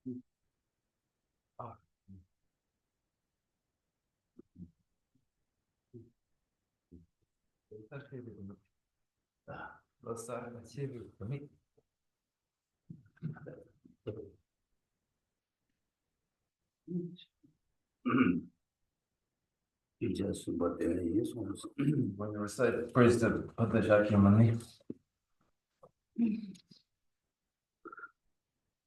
When you recite the first of the Shakyamuni,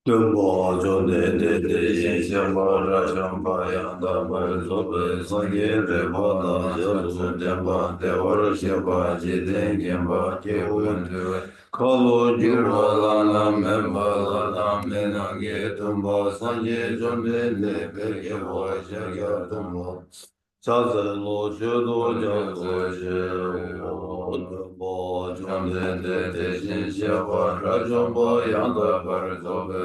Dumbo Jode de Shamba Rashamba Yanda Marizobe Sanye Reboda Jazu Demba Devara Sheba Jiden Gemba Keun Kalo Jura Lana Memba Lana Menange Dumba Sanye Jomde Lebe Gewa Jaya Dumba Chaze Lo Judo Jazo Je Dumbo Jode de Shamba Rashamba Yanda Marizobe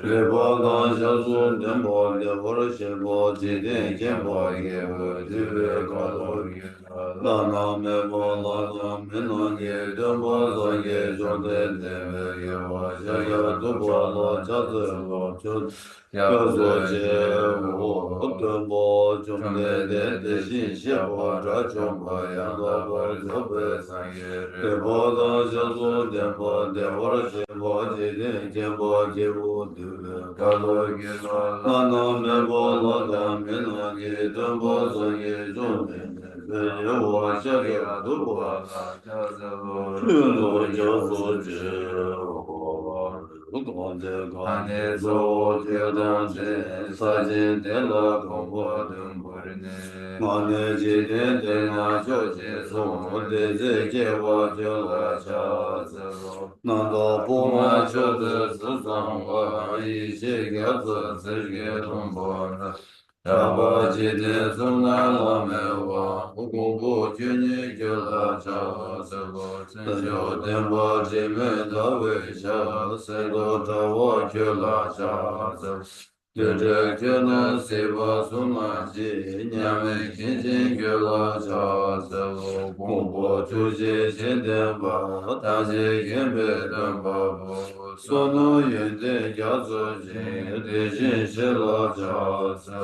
Reboda Jazu Demba Devara Sheba Jiden Gemba Keun Dube Kalo Lana Meba Lana Menange Dumba Sanye Jomde Lebe Gewa Jaya Dumba La Chaze Lo Judo Yazo Je Dumbo Jomde de Shin Sheba Rashamba Yanda Marizobe Reboda Jazu Demba Devara Sheba Jiden Gemba Keun Dube Kalo Lana Meba Lana Menange Dumba Sanye Jomde Yewa Jaya Dumba Shuno Jazo Je Gande Gande Zo Jodante Sajin Dela Gomba Dumburne Mane Jiden Dena Joje Zo Deze Jewa Jola Chazo Nanda Puma Jode Zuzanga Ishe Gyatso Zirge Dumbora Shaba Jide Zuna Lamewa Ukumbu Juni Gyula Chazo Senjo Demba Jime Dawe Sha Sendo Tawa Gyula Chazo Jere Gyuna Siva Suna Ji Nyame Kinjin Gyula Chazo Kumbu Chuji Jindemba Taji Gembe Demba Sono Yende Gyazo Jin Dejin Shila Chazo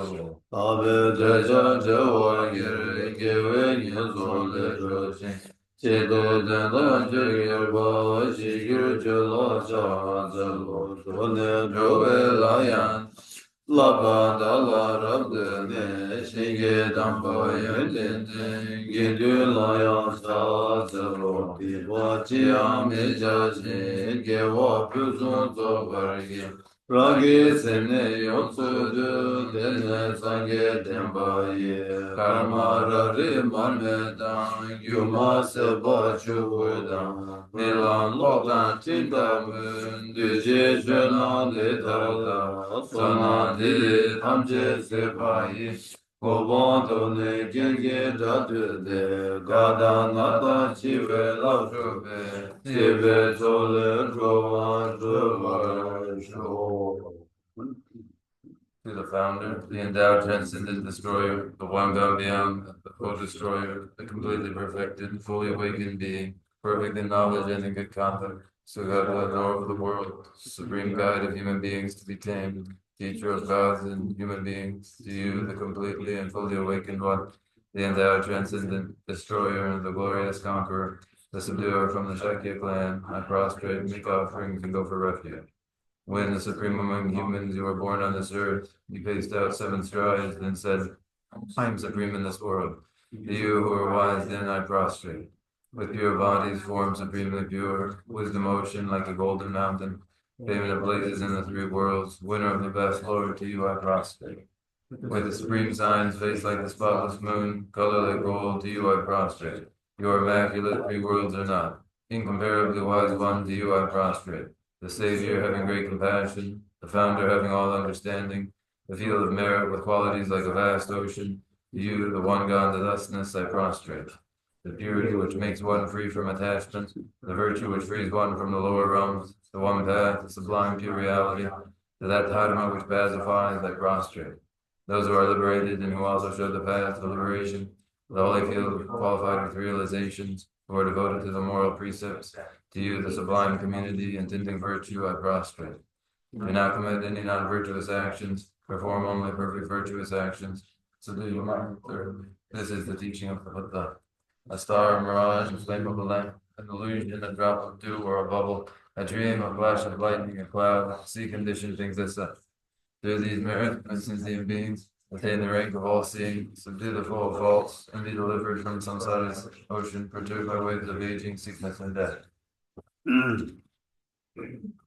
Abe Deja Jawa Gere Gewe Nyezon Le Roshin Chedo Denda Jigirba Shigir Jula Chazo Sone Jowe Layan Laba Dala Rabdene Shinge Damba Yendin Gindu Layan Chazo Diwa Chiame Jajin Gewa Puzun Zobargi Ragi Sene Yotsudu Dene Sange Dembaye Karmara Rimarmedan Yuma Seba Chudan Milan Lodan Tindamun Düje Jönan Lidala Sana Dili Tamce Sebayi Koban Tone Gilge Dadüde Gadan Nada Çive Lavşube Çive Çole Çovan Çovan Çovan to the founder, the endowed, transcendent destroyer, the one gone beyond, the full destroyer, the completely perfected, fully awakened being, perfect in knowledge and in good conduct, Sugata, Lord of the world, supreme guide of human beings to be tamed, teacher of gods and human beings, to you, the completely and fully awakened one, the endowed, transcendent destroyer and the glorious conqueror, the subduer from the Shakya clan, I prostrate, make offerings, and go for refuge. When the supreme among humans, you were born on this earth, you paced out 7 strides, then said, I am supreme in this world. To you who are wise, then I prostrate. With pure bodies, form supremely pure, wisdom ocean like a golden mountain, fame of blazes in the 3 worlds, winner of the best, Lord, to you I prostrate. With the supreme signs, face like the spotless moon, color like gold, to you I prostrate. You are immaculate, 3 worlds are not. Incomparably wise one, to you I prostrate. The Savior having great compassion, the Founder having all understanding, the field of merit with qualities like a vast ocean, to you, the one God to thusness, I prostrate. The purity which makes one free from attachment, the virtue which frees one from the lower realms, the one path, the sublime pure reality, to that dharma which pacifies, I prostrate. Those who are liberated and who also show the path to liberation, the holy field qualified with realizations, who are devoted to the moral precepts, to you, the sublime community, intending virtue, I prostrate. Do not commit any non-virtuous actions. Perform only perfect virtuous actions. Subdue your mind. Thirdly, this is the teaching of the Buddha. A star, a mirage, a flame of a lamp, an illusion, a drop of dew or a bubble, a dream, a flash of lightning, a cloud, sea condition things as such. Through these miracles, sentient beings attain the rank of all seeing, subdue the four faults, and be delivered from samsara's ocean, perturbed by waves of aging, sickness, and death.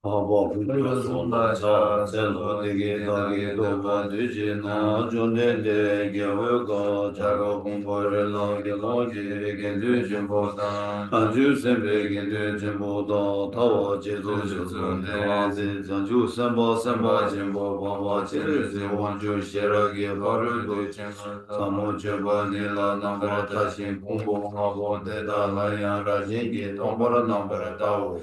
Abo Buddha Soma Cha Tselo Degi Dagi Doba Duji Na Junde De Gyewe Go Chago Kumpo Re Lang Ge Long Ge Gen Du Jimbo Dan Anju Sembe Gen Du Jimbo Dan Tawa Je Zu Je Zun De Zi Zanju Semba Semba Jimbo Baba Che Re Zi Wanju Shera Ge Baru Du Samo Cheba Nila Nambara Tashin Kumbo Ngabo De Da La Yang Rajin Ge Tombara Nambara Tao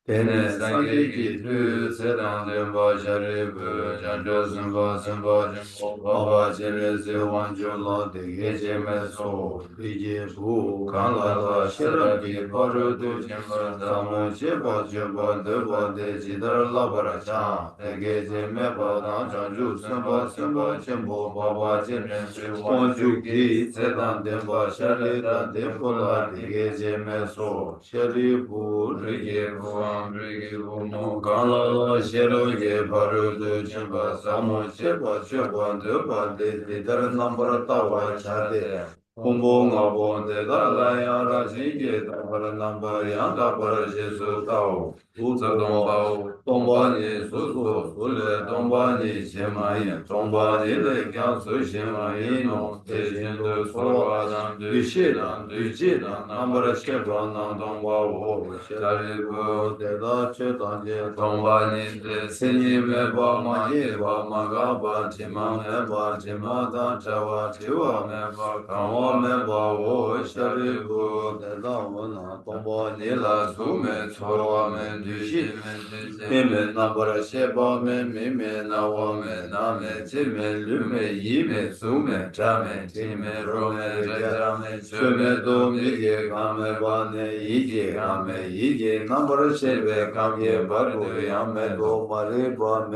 Tene sange ki tu sedan denpa sharibu janjo zimba zimba jimbo baba jere se wanjo la dege jeme so bije bu kanla la shirabi paru du jimba samo jeba jeba deba de jidar la baracha dege jeme badan janjo zimba zimba jimbo baba jere se wanjo ki sedan denpa sharibu denpa la dege jeme so sharibu rige bu no gala shero ye baru du chimba samo cheba cheba de ba de dar number ta wa cha de kumbo ngabo de da la ya ra ji ge da bar number ya da bar je su tao u za dong bao dong ba ni su su su le dong ba ni che ma yin dong ba ni le kya su che ma yin no te jin du so wa dan du shi dan du ji dan number cheba na dong ba wo sha ri bu de da che dan je dong ba ni de se ni me ba ma ye ba ma ga ba che ma me ba che ma da cha wa che wa me ba ka wa me ba wo sha ri bu de da wa na dong ba ni la su me cho wa me du shi me me na ba ra she ba me me na wa me na me che me lu me yi me su me cha me chi me ro me ja ja me che me do me ye ga me ba ne yi je ga me yi je na ba ra she be ga ye ba do ya me do ma re ba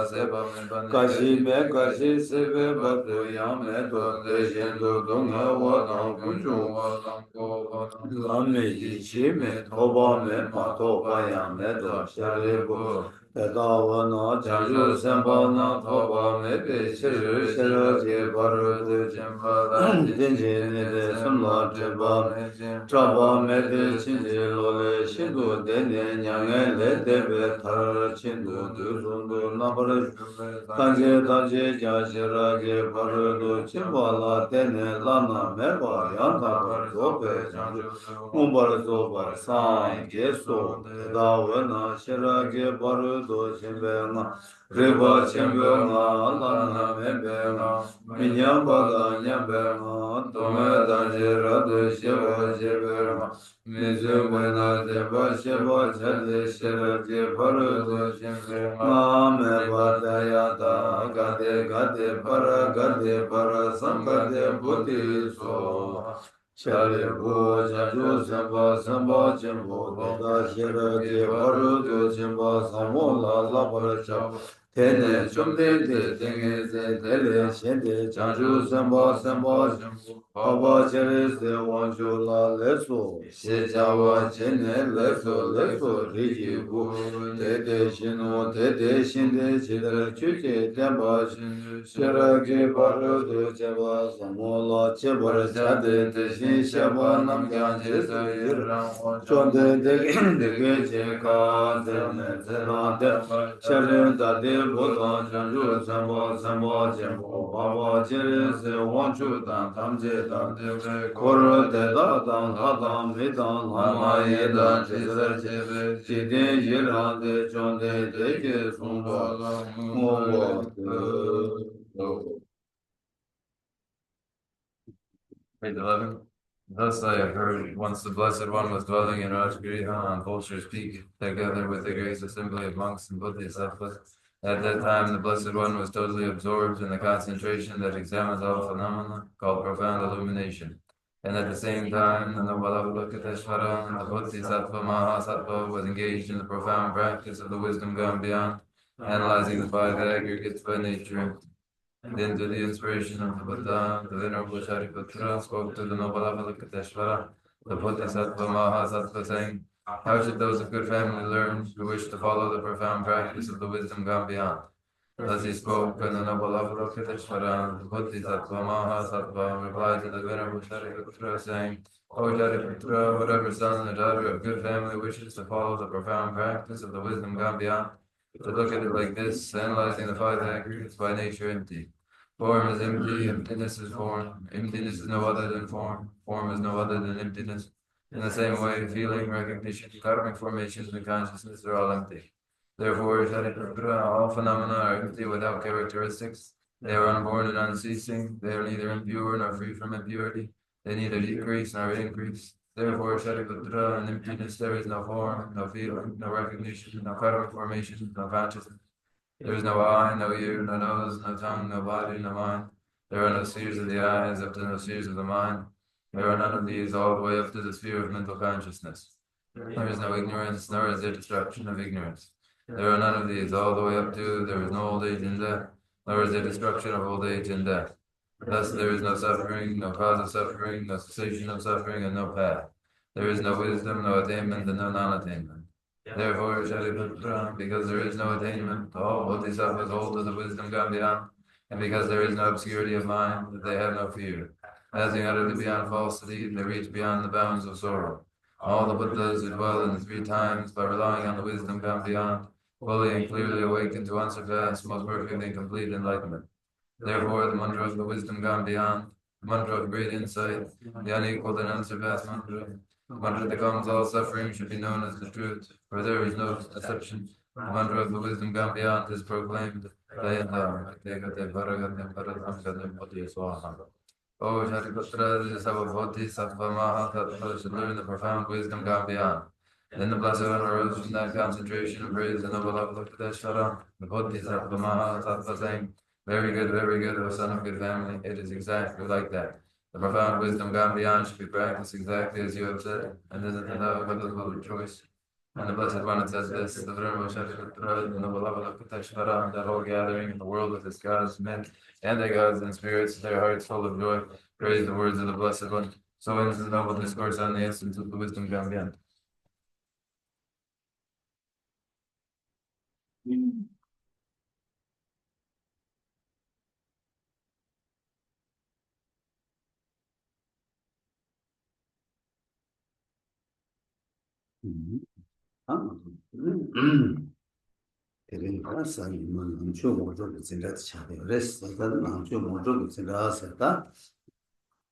se ba me ba ne ka shi me ka shi se be ba do ya me do de shen do dong ha wa dang kun chu wa dang ko wa dang la me yi chi me to ba me ma to ba ya me do sha re bu te da wa na cha ju sen ba na to ba me pe shi ru shi ra je ba ru de chen ba la jin je ne de sam la je ba me cha ba me de chin je lo le shin du de ne nyang le de be tar chin du du sun du na ba re danje ja shi ra je ba ru du chin ba la de ne la na me ba yan da ba zo be chan ju mu ba re zo ba san ge so de da we na shi ra ge ba ru du chin be na re ba chin be na la na me be na mi nyam ba da nyam be na to me danje ra du shi ba je be na mi zu be na de ba shi ba cha de shi ra ge ba ru du chin be na me ba da ya da ga de pa ra sam ga de bu ti so cha le bu cha ju sam ba chen bo de da shi ra ge ba ru du chin ba sam mo la pa ra cha tene chum de tenge se de le shen de cha ju sam ba chen bo pa ba che re se wan ju la le so she cha wa chen ne le so ri ji bu te shin o te shin de chi de chu che ten ba shin she ra ge ba ru du che ba sam mo la che ba ra cha de te shin she ba nam kya che se yi ran wa chon de ge che ka de ne ze na de she ren da de bo da chan ju sam ba chen bo ba ba che re se wan chu dan tam che dan de ve ko ro de da dan la dan me dan la ma ye dan che se che ve chi de ye ran de chon de ke sung ba la mo ba de Page 11. Thus I have heard, once the Blessed One was dwelling in Rajgriha on Vulture's Peak, together with the great assembly of monks and bodhisattvas. At that time, the Blessed One was totally absorbed in the concentration that examines all phenomena, called profound illumination. And at the same time, the noble Avalokiteshvara and the Bodhisattva Mahasattva was engaged in the profound practice of the wisdom gone beyond, analyzing the five aggregates by nature. Then, to the inspiration of the Buddha, the Venerable Shariputra spoke to the noble Avalokiteshvara, the Bodhisattva Mahasattva, saying, how should those of good family learn who wish to follow the profound practice of the wisdom gone beyond? Thus he spoke, and the noble Avalokiteshvara, the Bodhisattva Mahasattva, replied to the Venerable Shariputra, saying, O Shariputra, whatever son or daughter of good family wishes to follow the profound practice of the wisdom gone beyond, to look at it like this, analyzing the five aggregates by nature empty. Form is empty, emptiness is form, emptiness is no other than form is no other than emptiness. In the same way, feeling, recognition, karmic formations, and consciousness are all empty. Therefore, Shariputra, all phenomena are empty without characteristics. They are unborn and unceasing. They are neither impure nor free from impurity. They neither decrease nor increase. Therefore, Shariputra, in emptiness there is no form, no feeling, no recognition, no karmic formation, no consciousness. There is no eye, no ear, no nose, no tongue, no body, no mind. There are no spheres of the eyes up to no spheres of the mind. There are none of these all the way up to the sphere of mental consciousness. There is no ignorance, nor is there destruction of ignorance. There are none of these all the way up to there is no old age and death, nor is there destruction of old age and death. Thus there is no suffering, no cause of suffering, no cessation of suffering, and no path. There is no wisdom, no attainment, and no non-attainment. Therefore, Shariputra, because there is no attainment, all bodhisattvas hold to the wisdom gone beyond, and because there is no obscurity of mind, that they have no fear. Passing utterly beyond falsity, they reach beyond the bounds of sorrow. All the Buddhas who dwell in the three times by relying on the wisdom gone beyond, fully and clearly awaken to unsurpassed, most perfect and complete enlightenment. Therefore, the mantra of the wisdom gone beyond, the mantra of great insight, the unequaled and unsurpassed mantra, the mantra that calms all suffering should be known as the truth, for there is no exception. The mantra of the wisdom gone beyond is proclaimed. O Shariputra, this is how a bodhisattva Mahasattva should learn the profound wisdom gone beyond. Then the Blessed One arose from that concentration and praised the noble Avalokiteshvara, the Bodhisattva Mahasattva, saying, very good, O son of good family. It is exactly like that. The profound wisdom gone beyond should be practiced exactly as you have said, and then the Buddhas will rejoice. And the Blessed One says this, the Venerable Shariputra, the noble Avalokiteshvara, that whole gathering in the world with its gods, men, and their gods and spirits, their hearts full of joy, praise the words of the Blessed One. So ends the noble discourse on the essence of the wisdom gone beyond. 그러니까 사람은 남주 모두를 진짜 차려 그랬어. 남주 모두를 진짜다.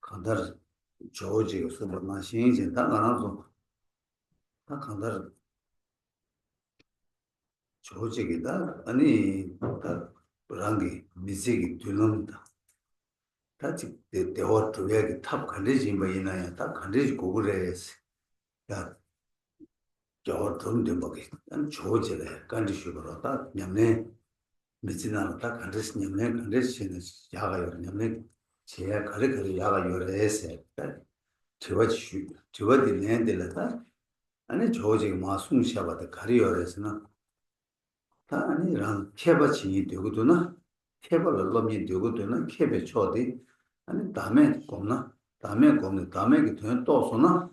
간다 조지에서 뭐나 신이 다 가나서 다 간다 조지기다. 아니 다 랑기 미세기 되는다. 다지 대화 도야기 탑 간리지 뭐 이나야 다 간리지 고그래스. 야 저 돈데 먹이 난 조지래 간디슈로 다 냠네 미지나는 다 간디스 냠네 간디스는 야가요 냠네 제가 가르 야가 요래세 저와디 내들다 아니 조지 마숭샤바다 가리요래스나 다 아니랑 케바치니 되고도나 케바를 넘이 되고도나 케베 초디 아니 다음에 곰나 다음에 그 되는 또 소나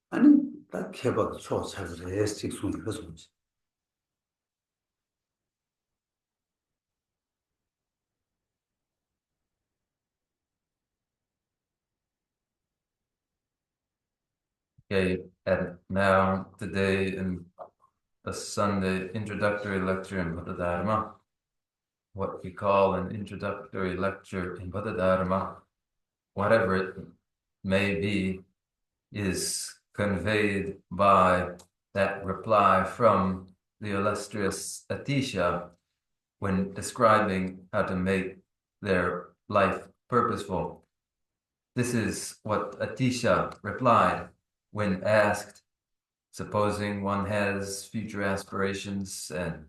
아니 다 케바 초 차그래 식순 그래서 Okay, and now today in the Sunday introductory lecture in Buddha Dharma, what we call an introductory lecture in Buddha Dharma, whatever it may be, is conveyed by that reply from the illustrious Atisha when describing how to make their life purposeful. This is what Atisha replied when asked, supposing one has future aspirations and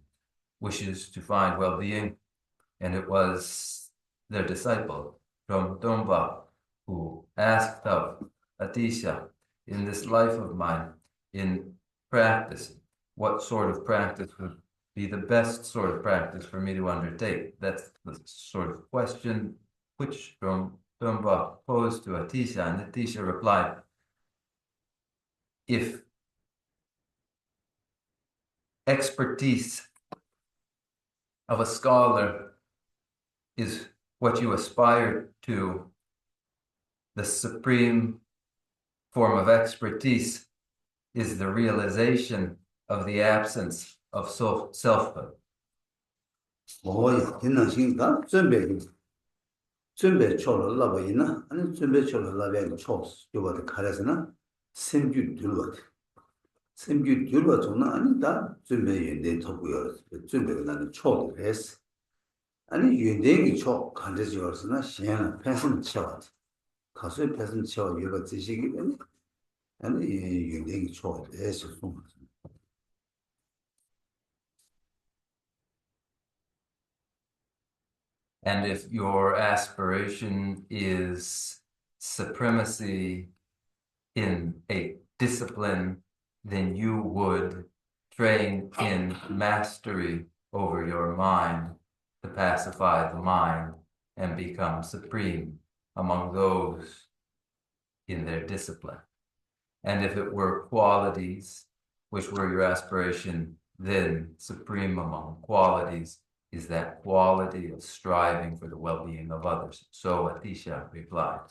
wishes to find well-being, and it was their disciple from Domba who asked of Atisha, in this life of mine, in practice, what sort of practice would be the best sort of practice for me to undertake? That's the sort of question which Trungpa posed to Atisha, and Atisha replied, if expertise of a scholar is what you aspire to, the supreme form of expertise is the realization of the absence of selfhood. 准备错了那不行啊，你准备错了那边个错事，就把它看来是呢，身具丢了的，身具丢了中呢，你打准备原点错不要，准备那个错的开始，你原点个错，看着就是呢，先了拍什错的，看谁拍什错，有个这些个，你原点个错的开始送。And if your aspiration is supremacy in a discipline, then you would train in mastery over your mind to pacify the mind and become supreme among those in their discipline. And if it were qualities which were your aspiration, then supreme among qualities is that quality of striving for the well-being of others. So Atisha replied.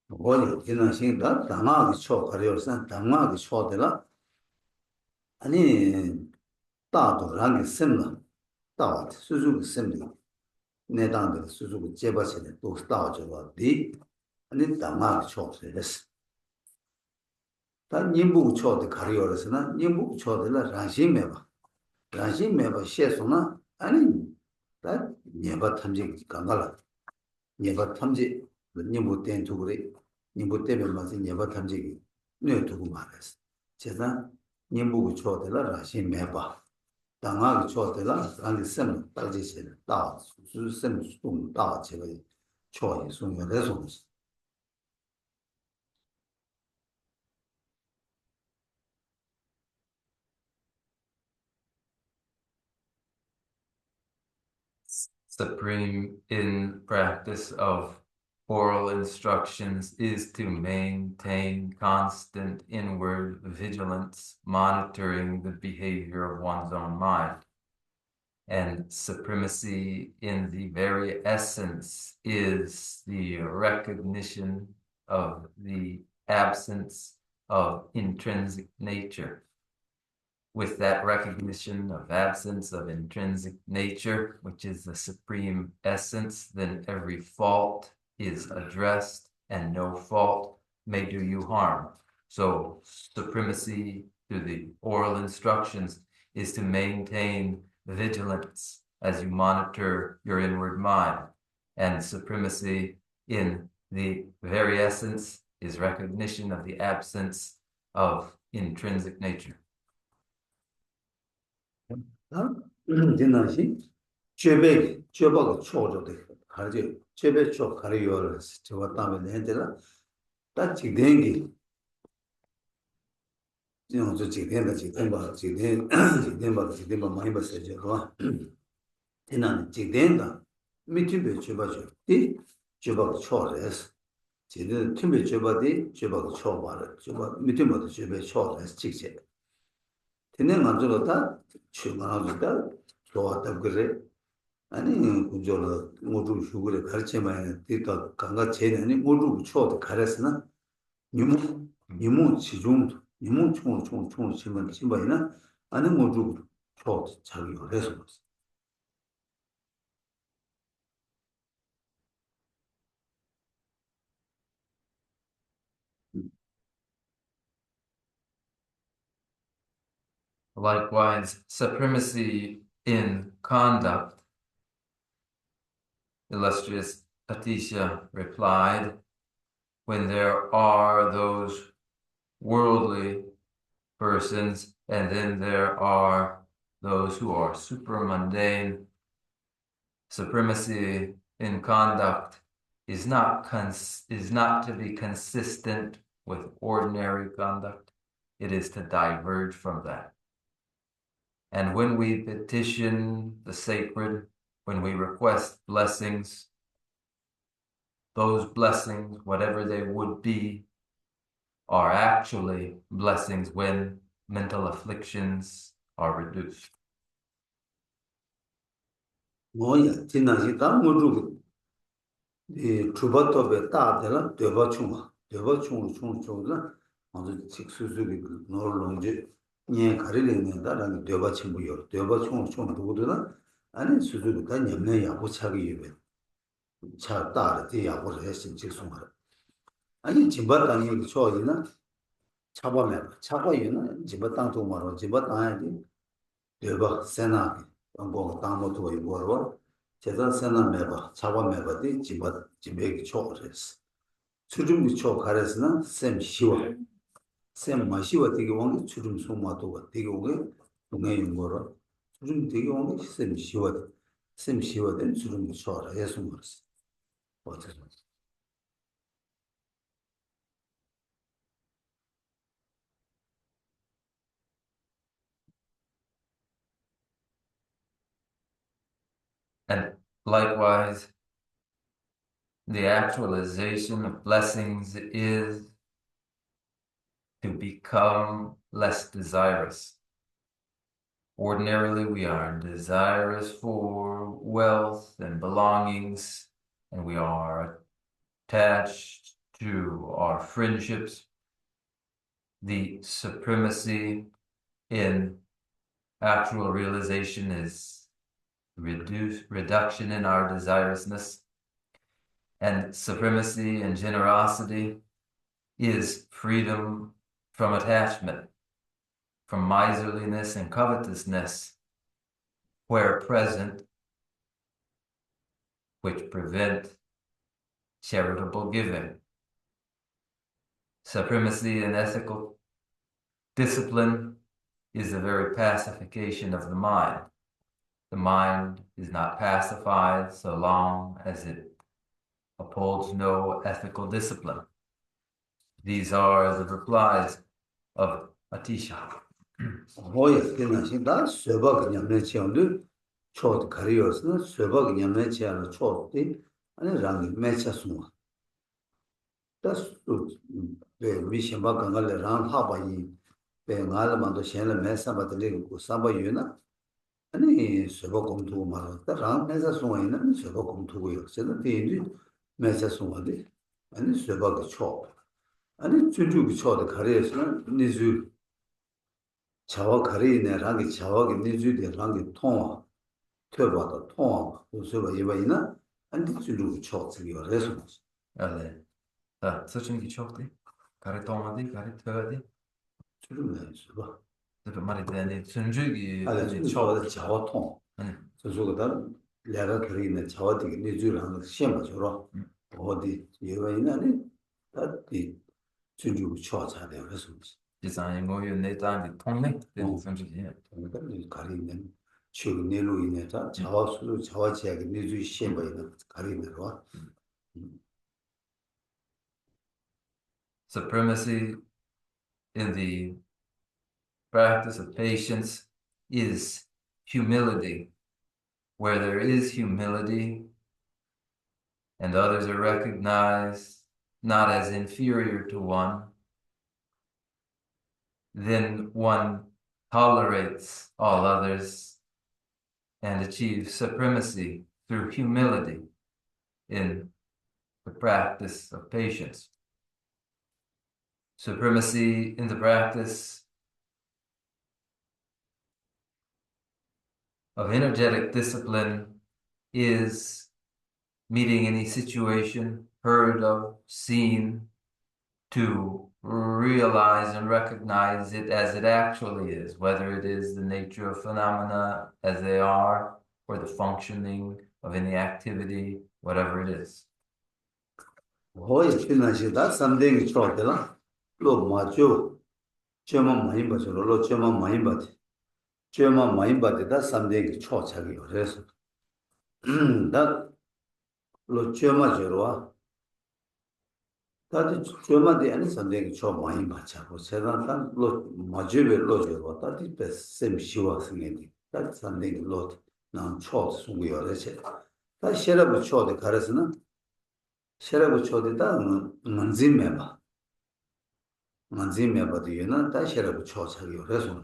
我有经常性的，当那个错，还有啥？当那个错的了，你大多让给生了，大的，叔叔给生的，那当的叔叔给结巴起来，都是大这个的，你当那个错的是。但你不错的卡里有的是呢，你不错的了，让心没吧，让心没吧，写出呢，但你把他们这个刚刚了，你把他们这。你不点图的，你不代表嘛是你把他们这个那图嘛的是，其实你不错的了，让心没吧，当俺错的了，俺的什么到这些大，就是什么重大这个错也重要的东西。Supreme in practice of oral instructions is to maintain constant inward vigilance, monitoring the behavior of one's own mind. And supremacy in the very essence is the recognition of the absence of intrinsic nature. With that recognition of absence of intrinsic nature, which is the supreme essence, then every fault is addressed and no fault may do you harm. So supremacy through the oral instructions is to maintain vigilance as you monitor your inward mind. And supremacy in the very essence is recognition of the absence of intrinsic nature. 真的是绝不个错着的，还是绝不错，还是有了，就我当面来的了，但今天的。这样就几天吧，几天吧，几天，几天吧，几天吧，忙一把时间是吧？天呐，几天的，没特别去吧去，的，去吧个错的是，今天特别去吧的，去吧个错吧了，去吧没特别的去吧错的是这些。天天俺这个他去俺这个做的个人，아니 그저로 모두 휴고를 가르치면 뒤도 강가 제는 모두 초도 가르스나 니모 지중 니모 총 치면 치면이나 아니 모두 초 자기 그래서 Likewise, supremacy in conduct, illustrious Atisha replied, when there are those worldly persons and then there are those who are supramundane, supremacy in conduct is not to be consistent with ordinary conduct. It is to diverge from that. And when we petition the sacred, when we request blessings, those blessings, whatever they would be, are actually blessings when mental afflictions are reduced. 뭐야, 지나시 다 모두 이 주바토베 따데라 되바충아 되바충 충충다 아주 직수수기 노르론지 예 가리리는다라는 되바친구요 되바충 충두도나 아니 수수도 다 냠내 야고차기 예배 차 따르디 야고를 했신 직송하라 아니 집바당이 초이나 차바매 차바이나 집바당 동마로 집바당이 되바 세나기 뭐 당모도 이거로 제가 세나 매바 차바 매바디 집에기 초그랬어 수준이 초 가래서는 샘 시와 샘 마시와 되게 원기 수준 소마도가 되게 오게 동해 용거로 수준 되게 원기 샘 시와 된 수준이 초라 예수 말씀 어떻게 And likewise, the actualization of blessings is to become less desirous. Ordinarily, we are desirous for wealth and belongings, and we are attached to our friendships. The supremacy in actual realization is reduction in our desirousness, and supremacy and generosity is freedom from attachment, from miserliness and covetousness, where present, which prevent charitable giving. Supremacy in ethical discipline is the very pacification of the mind. The mind is not pacified so long as it upholds no ethical discipline. These are the replies of Atisha. 뭐야 그냥 다 쇠박 냠내 치원도 초 가리어서 쇠박 냠내 치아로 초디 아니 랑이 매차스모 다스 네 미신바 강갈 랑 하바이 배 말만도 셴레 매사바들이 고 사바유나 아니 쇠박 공투 말다 랑 매차스모이나 쇠박 공투고요 저는 대인지 매차스모데 아니 쇠박 초 아니 주주기 초도 가리어서 니주 자와 가리네 랑이 자와기 니주디 랑이 통화 퇴바다 통화 우스가 이바이나 안디 주루 초츠기가 그래서 서춘기 촉디 가리 통화디 가리 퇴가디 주루네 수가 그 말이 되네 순주기 아니 초가 자와 통 저소가 내가 그리네 자와디 니주랑 시험을 줘라 어디 이바이나니 다디 주루 초차네 그래서 디자인 거요 내단이 통내 순주기 가리는 지금 내로 인해서 자와수 자와지하게 내주 시험을 가리네로 supremacy in the practice of patience is humility. Where there is humility and others are recognized not as inferior to one, then one tolerates all others and achieves supremacy through humility in the practice of patience. Supremacy in the practice of energetic discipline is meeting any situation, heard of, seen, to realize and recognize it as it actually is, whether it is the nature of phenomena as they are, or the functioning of any activity, whatever it is. hoy finashida something chotela lo majo chema maimba lo chema maimba da something chochagi 그래서 다 lo chema jero 다들 주마디 아니 선생이 좀 많이 맞자고 세상산 로 마주베 로죠 다들 셈 시와 승인이 다들 선생이 로난 초스 수고요래체 다 셰라부 초데 가르스는 셰라부 초데다 만진메바 만진메바도 유나 다 셰라부 초차요 그래서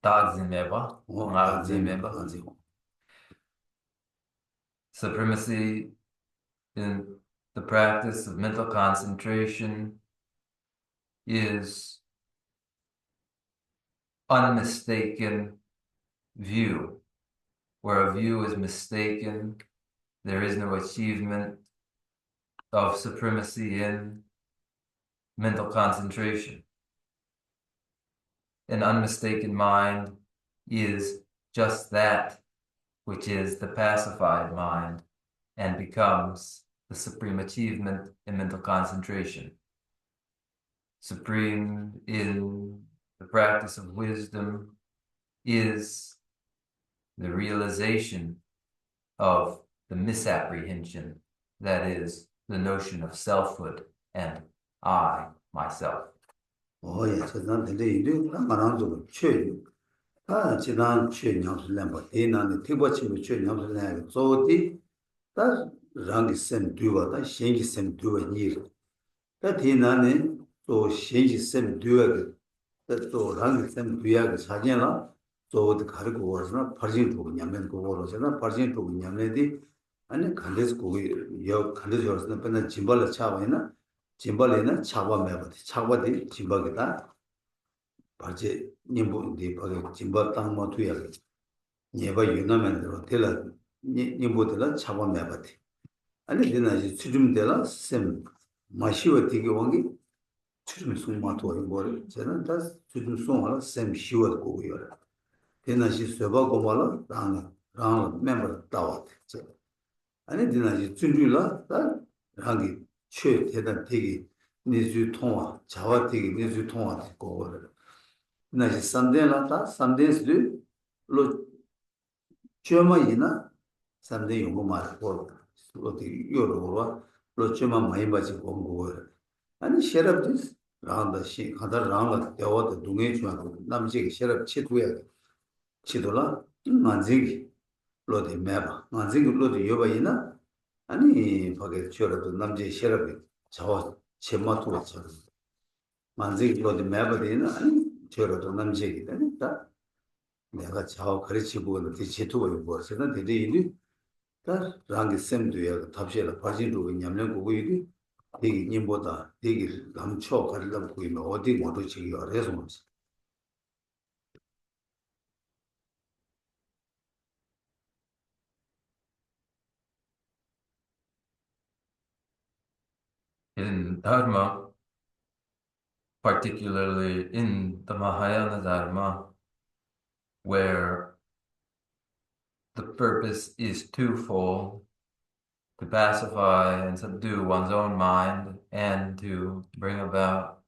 Dagzimeba, 만진 Ngagzimeba. 만진 Supremacy in the practice of mental concentration is unmistaken view. Where a view is mistaken, there is no achievement of supremacy in mental concentration. An unmistaken mind is just that which is the pacified mind and becomes the supreme achievement in mental concentration. Supreme in the practice of wisdom is the realization of the misapprehension, that is, the notion of selfhood and I, myself. 오예 세상 근데 이도 말한도 최 지난 최년을 내가 대난의 티버치고 최년을 내가 저디 다 랑이 셈 두바다 신기 셈 두바 니 다 대난에 또 신기 셈 두가 또 랑이 셈 두야가 사진라 저도 가르고 와서 버진 두고 냐면 그거 그러잖아 버진 두고 냐면디 아니 간데스 거기 여 간데스 여서는 맨날 짐발을 차와이나 짐발에는 차와 매버디 차와디 짐발이다 바제 님보디 바게 짐발 땅 모두야 예바 유나면으로 텔라 님보들라 차와 매버디 아니 되나지 추줌되라 셈 마시와 되게 왕기 추줌 송마토 이거를 저는 다 추줌 송하라 셈 시와 고고요 되나지 쇠바 고말라 랑 멤버 따와트 아니 되나지 준주라 다 랑기 최 대단 되게 니주 통화 자와 되게 니주 통화 고거를 나지 산데라다 산데스도 로 쮸마이나 산데 용고 말고 어디 요로와 로 쮸마 많이 받지 공고 아니 셰럽디스 라운드 시 가다 라운드 대화도 동해 주하고 남지게 셰럽 치도야 치도라 만지기 로데 매바 만지기 로데 요바이나 아니 거기 저러도 남지 셰럽이 저 제마토가 저 만지기 로데 매바디나 아니 저러도 남지기 되니까 내가 저 가르치고 그런데 제토가 뭐서는 되게 일이 다 랑게 셈도야 답시라 바지도 냠냠 고고 일이 되게 님보다 되게 남초 가려고 보이면 어디 모두 지기 어려서 뭐지 In Dharma, particularly in the Mahayana Dharma, where the purpose is twofold, to pacify and subdue one's own mind and to bring about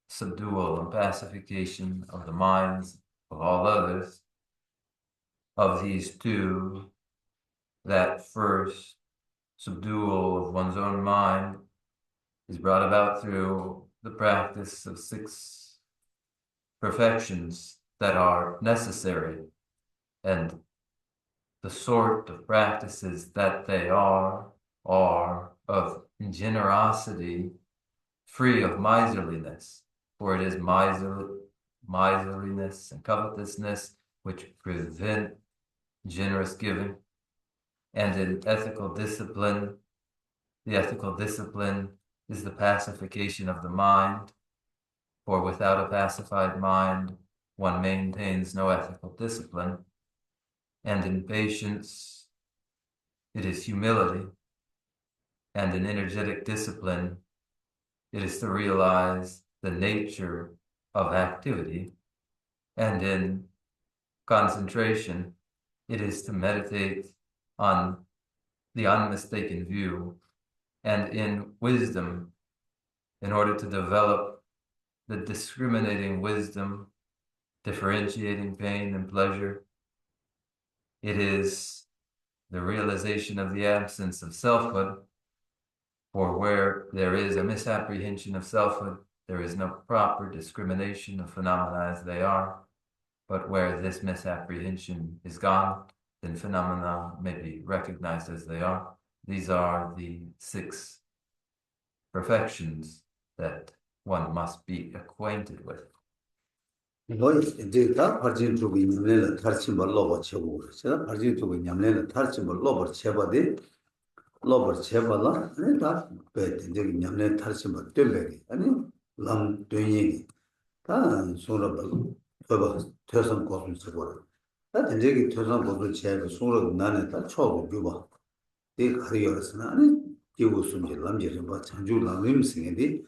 subdual and pacification of the minds of all others. Of these two, that first subdual of one's own mind is brought about through the practice of 6 perfections that are necessary, and the sort of practices that they are of generosity, free of miserliness, for it is miserliness and covetousness which prevent generous giving. And in ethical discipline, the ethical discipline is the pacification of the mind, for without a pacified mind, one maintains no ethical discipline. And in patience, it is humility. And in energetic discipline, it is to realize the nature of activity. And in concentration, it is to meditate on the unmistaken view. And in wisdom, in order to develop the discriminating wisdom, differentiating pain and pleasure, it is the realization of the absence of selfhood, For where there is a misapprehension of selfhood, there is no proper discrimination of phenomena as they are. But where this misapprehension is gone, then phenomena may be recognized as they are. These are the 6 perfections that one must be acquainted with. 뭐 이제 다 발진 쪽이 있는 탈치 뭐 로버 쳐고 제가 발진 쪽이 냠내는 탈치 뭐 로버 쳐봐데 로버 쳐봐라 내가 배데 저기 냠내 탈치 뭐 되베리 아니 람 되니 다 소라 봐봐 퇴선 거를 쳐봐라 다 저기 퇴선 거를 쳐고 소라 나네 다 쳐고 줘봐 이 가리어스나 아니 기부 숨지 람지 봐 창주 람림 생인데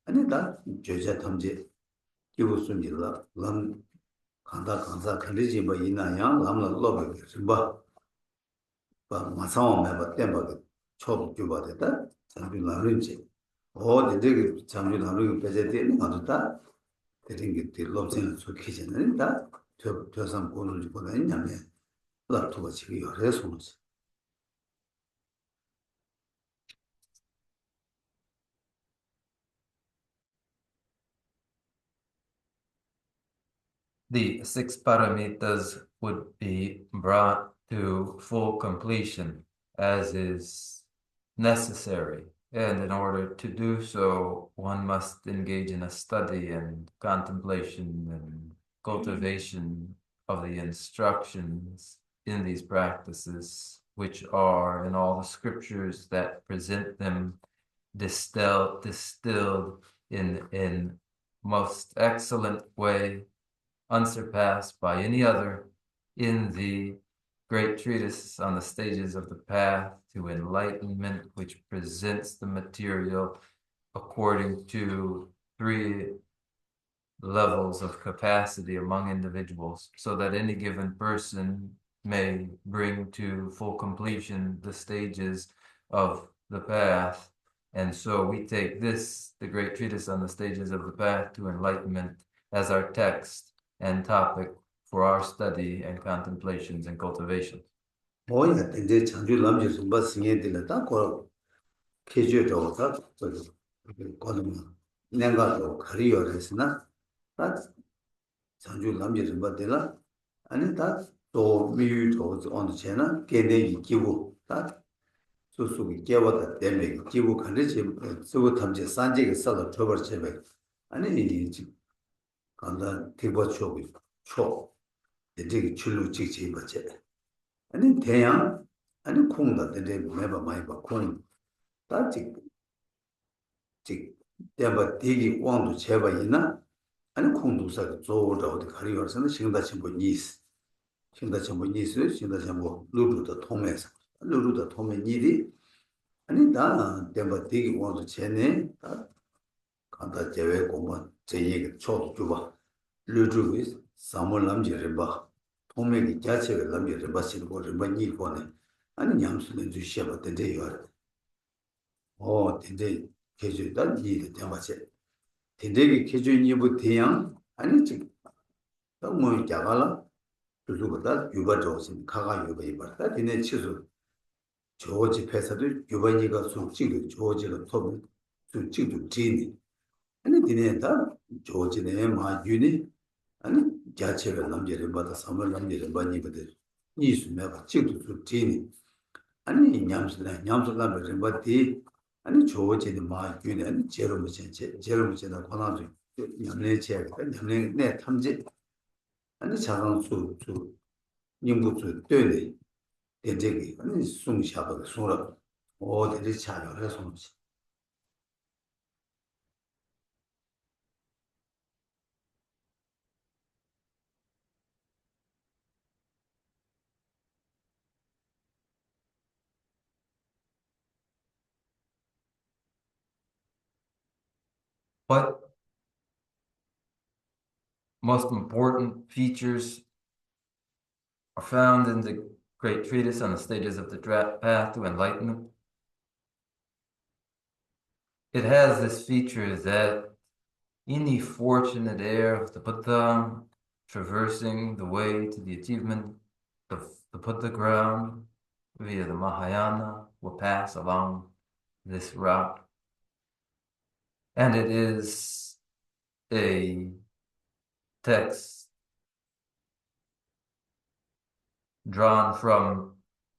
아니 다 저자 탐지 기부 숨지 람 간다 컨디지 뭐 이나야 남는 로베 봐 마상어 매버 땜버게 초도 주바데다 장비 나른지 되게 장비 나르고 배제되는 것도다 되는 게 딜롭sen 속히지는 다 저상 고를 보내는 냐면 라토가 지금 여러 손이지 The 6 paramitas would be brought to full completion as is necessary. And in order to do so, one must engage in a study and contemplation and cultivation of the instructions in these practices, which are in all the scriptures that present them distilled in most excellent way, unsurpassed by any other, in the great treatise on the stages of the path to enlightenment, which presents the material according to 3 levels of capacity among individuals, so that any given person may bring to full completion the stages of the path. And so we take this, the great treatise on the stages of the path to enlightenment, as our text and topic for our study and contemplations and cultivation. 뭐야 이제 장주 남지 좀 봤으니 되다 거 계주도 다 거는 내가도 가리어스나 다 장주 남지 좀 봤더라 아니 다또 미유도 어느 제나 개내기 기부 다 수수기 개보다 대매 기부 간지 수고 탐지 산지가 써도 저버 제배 아니 지금 간다 티버초고 초 되게 줄로 찍지 버제 아니 대양 아니 콩다 되게 매바 많이 봐 콩. 다직 직 대바 되게 왕도 제바 있나 아니 콩도사 조도 어디 가리어서는 신다 전부 니스 신다 전부 니스 신다 전부 루루도 통해서 루루도 통해 니리 아니 다 대바 되게 왕도 제네 다 간다 제외 공부 제 얘기 초도 줘봐 루루이 사물 남지를 봐 통매기 자체를 남지를 봐시는 거를 많이 보네 아니 냠수는 주시하고 된대요 된대 계주다 니도 대마체 된대기 계주니부 대양 아니 지금 너무 작아라 그거보다 유바조신 가가 유바 이바다 되네 치수 조지 패서도 유바니가 숙지가 조지가 톱 숙지도 지니 아니 되네다 조지네 마주니 아니 자체를 남제를 받아 삼을 남제를 받니거든 이수 매바 찍도 숙지니 아니 냠슬라면 받디 아니 조지는 마주니 아니 제로무전나 권한도 냠내 제가 냠내 내 탐지 아니 자강수 인구수 되네 대제기 아니 숨샤버 숨라 어디를 차려서 숨지 What most important features are found in the great treatise on the stages of the path to enlightenment? It has this feature that any fortunate heir of the Buddha traversing the way to the achievement of the Buddha ground via the Mahayana will pass along this route. And it is a text drawn from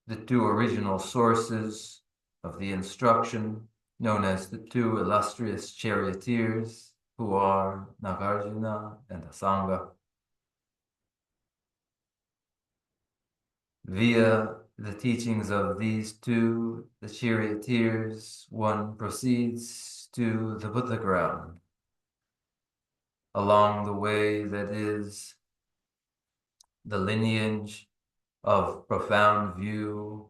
the two original sources of the instruction, known as the two illustrious charioteers, who are Nagarjuna and Asanga. Via the teachings of these two, the charioteers, one proceeds to the Buddha ground, along the way that is the lineage of profound view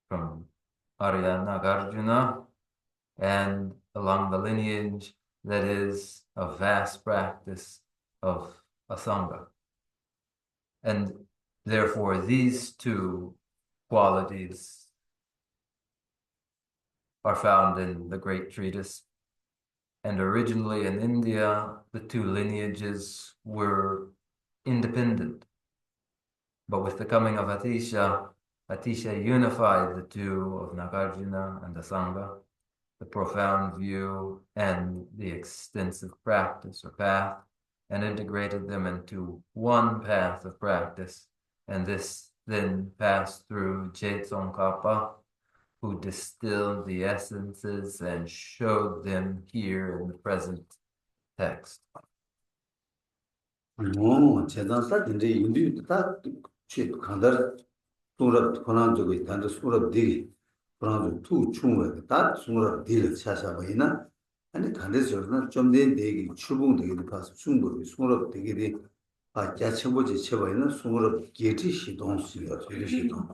from Arya Nagarjuna, and along the lineage that is a vast practice of Asanga. And therefore, these two qualities are found in the great treatise. And originally in India, the two lineages were independent. But with the coming of Atisha, Atisha unified the two of Nagarjuna and Asanga, the profound view and the extensive practice or path, and integrated them into one path of practice. And this then passed through Tsongkhapa, who distilled the essences and showed them here in the present text. 제단사 근데 인도 다 간다 수럽 권한 쪽에 단도 수럽 되기 권한 두 충을 다 수럽 되를 찾아봐이나 아니 간데서는 좀된 되기 추봉 되기도 봐서 충분히 수럽 되기 돼 자체보지 쳐봐이나 수럽 계지 시동수요 계지 시동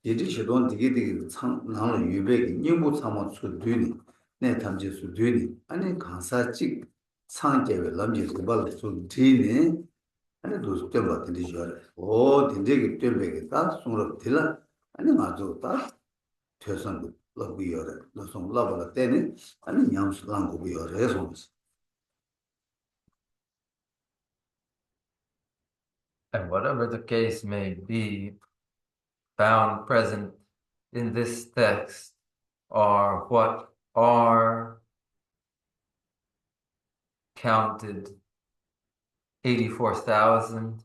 계지 시동 되기 참 나는 유백이 님부 참아 수되니 내 탐지 수되니 아니 간사직 상계를 남기고 발수 뒤니 아니 도스 때 같은데 저래 오 딘데기 때문에 다 숨으로 들라 아니 맞아 다 퇴선도 러비어래 너송 러버라 때는 아니 냠스랑 고비어래 손스 And whatever the case may be, found present in this text are what are counted 84,000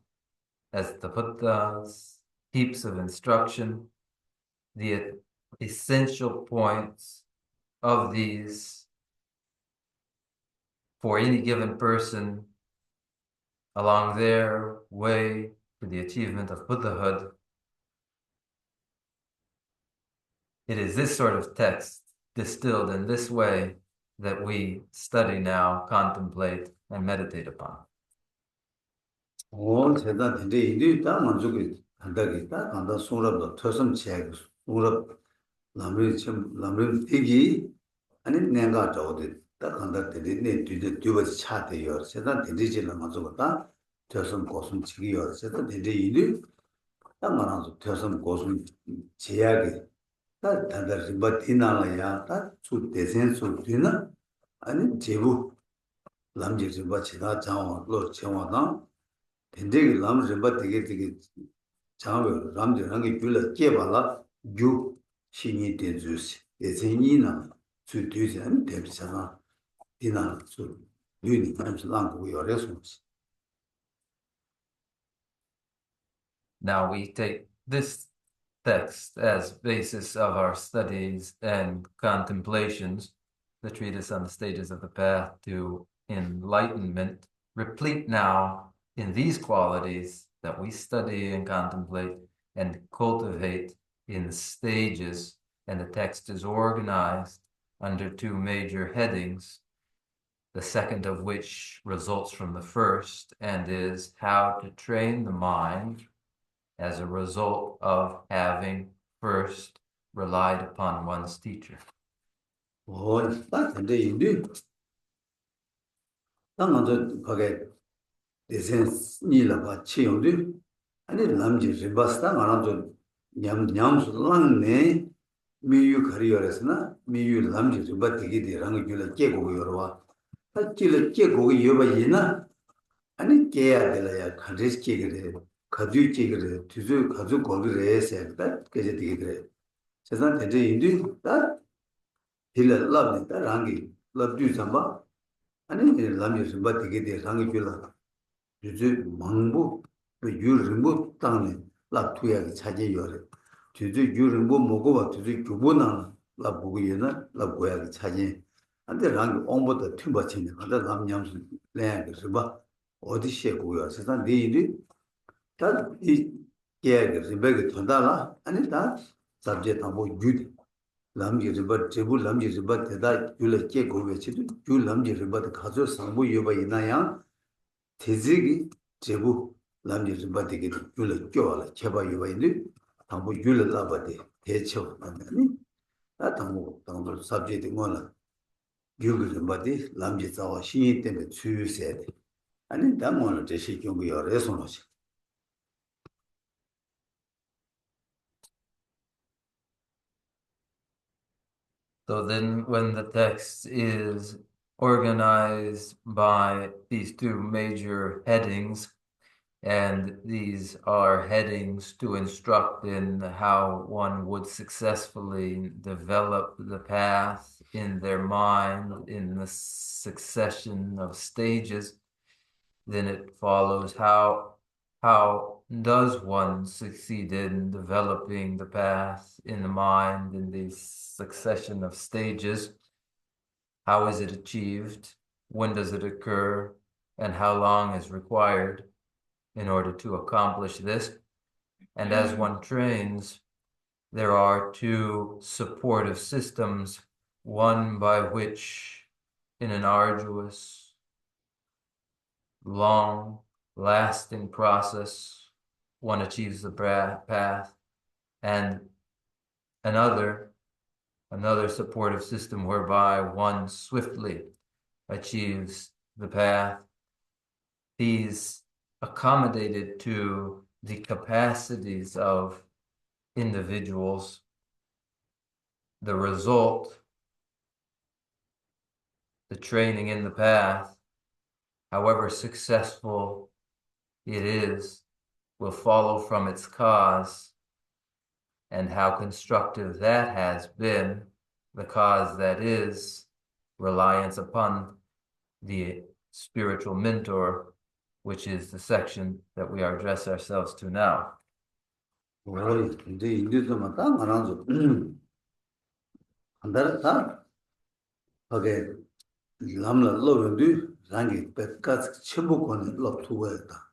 as the Buddha's heaps of instruction, the essential points of these for any given person along their way to the achievement of Buddhahood. It is this sort of text distilled in this way that we study now, contemplate, and meditate upon. 오 제가 근데 이리 다 만족이 한다기 다 간다 숨으로 퇴선 지하고 숨으로 남을 되기 아니 내가 저어디 딱 간다 되니 내 뒤에 뒤버지 차대요 제가 되지는 맞고다 퇴선 고슴 지기요 제가 되지 이리 딱 말아서 퇴선 고슴 지하게 다 다들 버티나야 다주 대센수 되나 아니 제부 남지 버치다 장어로 정화다 된대기 남지 되게 장어 남지랑이 줄을 깨발라 유 신이 된주시 예전이나 주뒤는 대비잖아 디나 주 유니 남지랑고 요래서 Now we take this text as basis of our studies and contemplations, the treatise on the stages of the path to enlightenment, replete now in these qualities that we study and contemplate and cultivate in stages, and the text is organized under two major headings, the second of which results from the first and is how to train the mind as a result of having first relied upon one's teacher. 딱 근데 인도 딱 먼저 거기에 대센이라고 치용도 아니 남지 리바스다 말아도 냠냠스랑네 미유 커리어에서나 미유 남지 리바티기 되라는 걸 깨고 여러와 딱길 깨고 여봐이나 아니 깨야 될야 간리스키 그래 가두기 그래 뒤주 가주 거기를 해서 그게 되게 그래 세상 대제 인도 딱 딜라 랍네 랑기 랍주 잠바 아니 람이 림바 되게 돼 랑이 줄라 주주 망부 그 유르무 땅네 랍투야기 차제 요래 주주 유르무 먹어봐 주주 교보나 랍보기에나 랍고야기 차제 안데 랑이 온보다 튜버치네 하다 남냠스 내가 그봐 어디 시고요 세상 내일이 다이 계획을 리베게 돈다라 아니 다 sabje tambo yud lamji riba jebu lamji riba teda yula ke gobe chidu yu lamji riba de khazo sambu yoba ina ya tezigi jebu lamji riba de yula kyo ala cheba yoba ina tambo yula laba de techo ani ta tambo sabje de ngona yugu riba de lamji zawa shinyi tembe chuyu se de ani da ngona de shi kyungu yore sono shi. So then when the text is organized by these two major headings, and these are headings to instruct in how one would successfully develop the path in their mind in the succession of stages, then it follows how does one succeed in developing the path in the mind in the succession of stages? How is it achieved? When does it occur? And how long is required in order to accomplish this? And as one trains, there are two supportive systems, one by which in an arduous, long, lasting process, one achieves the path, and another supportive system whereby one swiftly achieves the path. These accommodated to the capacities of individuals. The result, the training in the path, however successful it is, will follow from its cause, and how constructive that has been, the cause that is reliance upon the spiritual mentor, which is the section that we are address ourselves to now. 이제 인디도만 딱 말하죠. 한달다 하게 람라 로르디 장기 백까지 첨부권을 럽투고했다.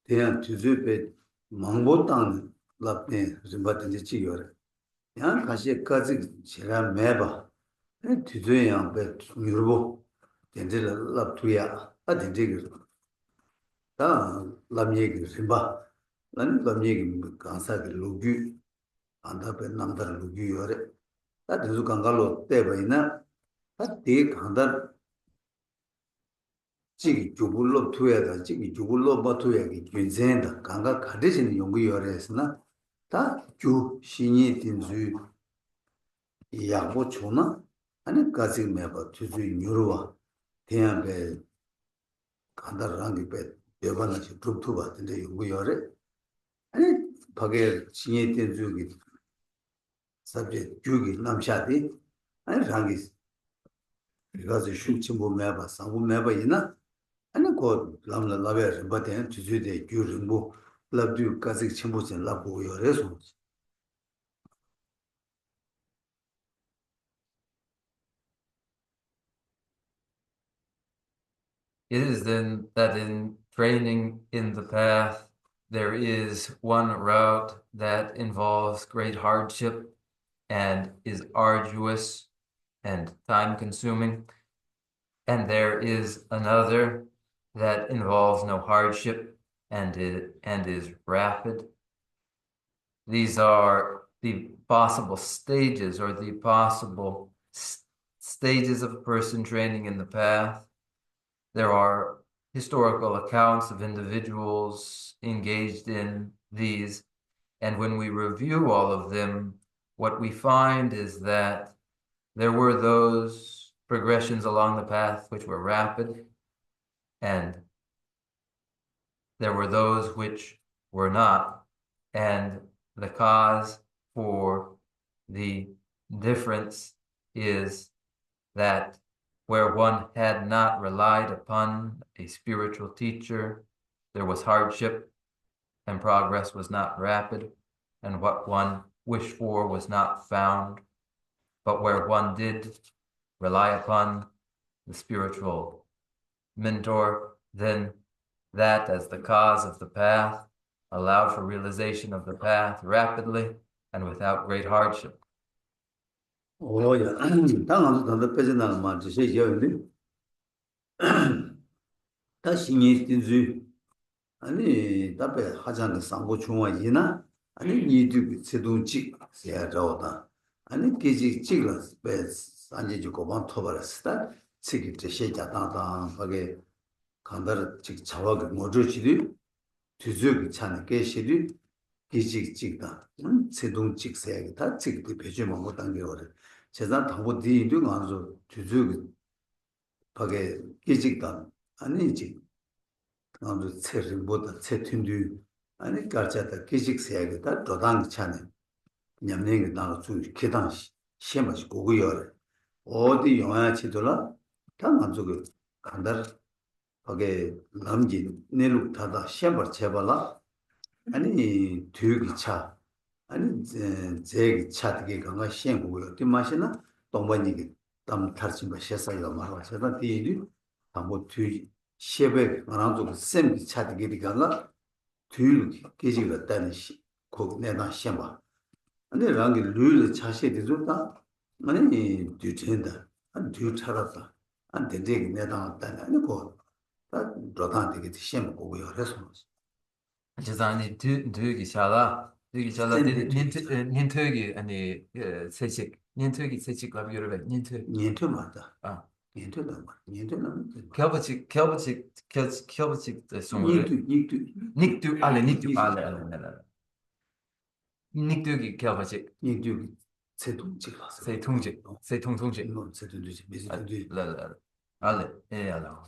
대한 주주배 망보땅 랍네 좀받든지 지겨래. 야 가시까지 제가 매봐. 주주양 배 유르보 된지를 랍투야. 아 된지기. 다 람얘기 좀 봐. 난 람얘기 간사기 로규 안다베 남다르 로규 요래. 다 대주 강갈로 때바이나 다 되게 간다 지기 주불로 투야다 지기 주불로 바투야기 괜찮다 강가 가르치는 연구 요래스나 다주 신이 딘주 야고 초나 아니 가지 매바 주주 뉴로와 대한배 간다랑이 배 여반하지 툭툭 같은데 연구 요래 아니 밖에 신이 딘주기 sabje jugi namshadi 아니 rangi 가서 슈침보 매바 상부 매바 이나 아니 고 람라 라베 바데 주주데 규르무 랍두 가지 침보진 라보 요래서 It is then that in training in the path, there is one route that involves great hardship and is arduous and time-consuming, and there is another that involves no hardship and is rapid. These are the possible stages or the possible stages of a person training in the path. There are historical accounts of individuals engaged in these, and when we review all of them, what we find is that there were those progressions along the path which were rapid, and there were those which were not, and the cause for the difference is that where one had not relied upon a spiritual teacher, there was hardship and progress was not rapid, and what one wished for was not found. But where one did rely upon the spiritual mentor, then that, as the cause of the path, allowed for realization of the path rapidly and without great hardship. 오야 당한 단도 빼진다는 말 지시 여인데 다 신이 진주 아니 답에 하자는 상고 중앙이나 아니 니도 세동직 해야 저다 아니 계지 찍어 배 산지 주고 번 토벌었다 찍이 제시자 다다 하게 간다를 직 자와가 뭐저지리 뒤즈기 차는 계시리 기직 찍다 세동직 해야 다 찍이 배주만 못 당겨 그래 제가 당고 뒤도 가서 뒤즈기 하게 기직다 아니지 아주 체르보다 체튼두 아니 가짜다 기직세야겠다 도당 차네 냠내게 나로 주 계단 시험하시 고고요 어디 영화 치돌아 다 만족을 간다 거기 남지 내룩 다다 시험을 제발라 아니 뒤기 차 아니 제기 차되게 강가 시험 고고요 뒷마시나 동반이게 담 탈진 거 시사이가 말아 제가 뒤리 아무 뒤 시베 만한도 셈 차되게 가가 뒤를 계지가 다는 시 내가 시험아 근데 랑이 룰을 차시에 좋다 아니 뒤진다 안 뒤차라다 안 되게 내가 왔다 아니 다 도단되게 시험 고고요 그래서 지산이 드기샤라 닌트기 아니 세식 닌트기 세식 라비르베 닌트 년트 맞다 아 년트는 년트는 켜버치 송을 닉도 닉두 알레 닉두기 켜버치 닉도 세동직라서 세통지 이건 세동지 메시지 라라 알레 알라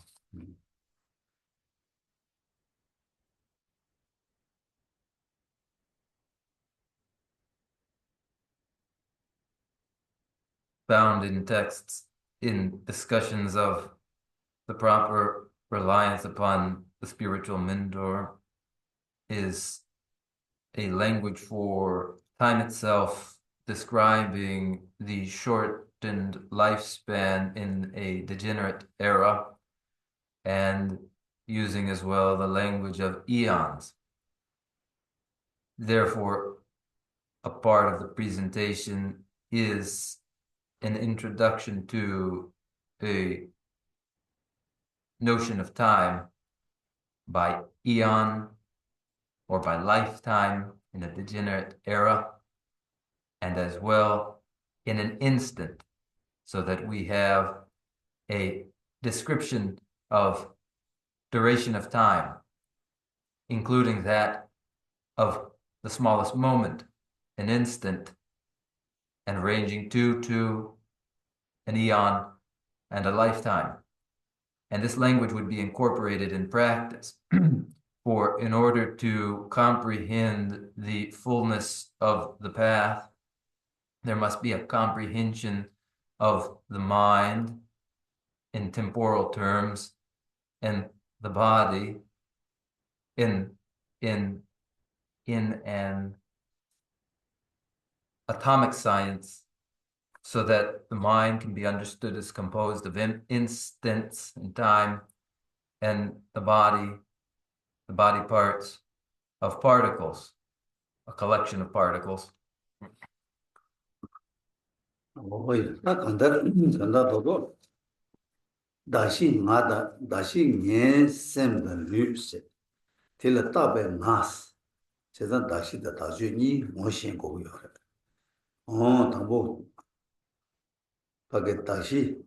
found in texts in discussions of the proper reliance upon the spiritual mentor is a language for time itself describing the shortened lifespan in a degenerate era and using as well the language of eons. Therefore, a part of the presentation is an introduction to a notion of time by eon or by lifetime in a degenerate era, and as well in an instant, so that we have a description of duration of time, including that of the smallest moment, an instant, and ranging to an eon and a lifetime. And this language would be incorporated in practice for in order to comprehend the fullness of the path, there must be a comprehension of the mind in temporal terms and the body in an atomic science, so that the mind can be understood as composed of instants in time, and the body parts of particles, a collection of particles. 딱 간다도 다시 예 셈다 류세 틸 답에 나스 제가 다시 다주니 모신 거고요. 당보 밖에 다시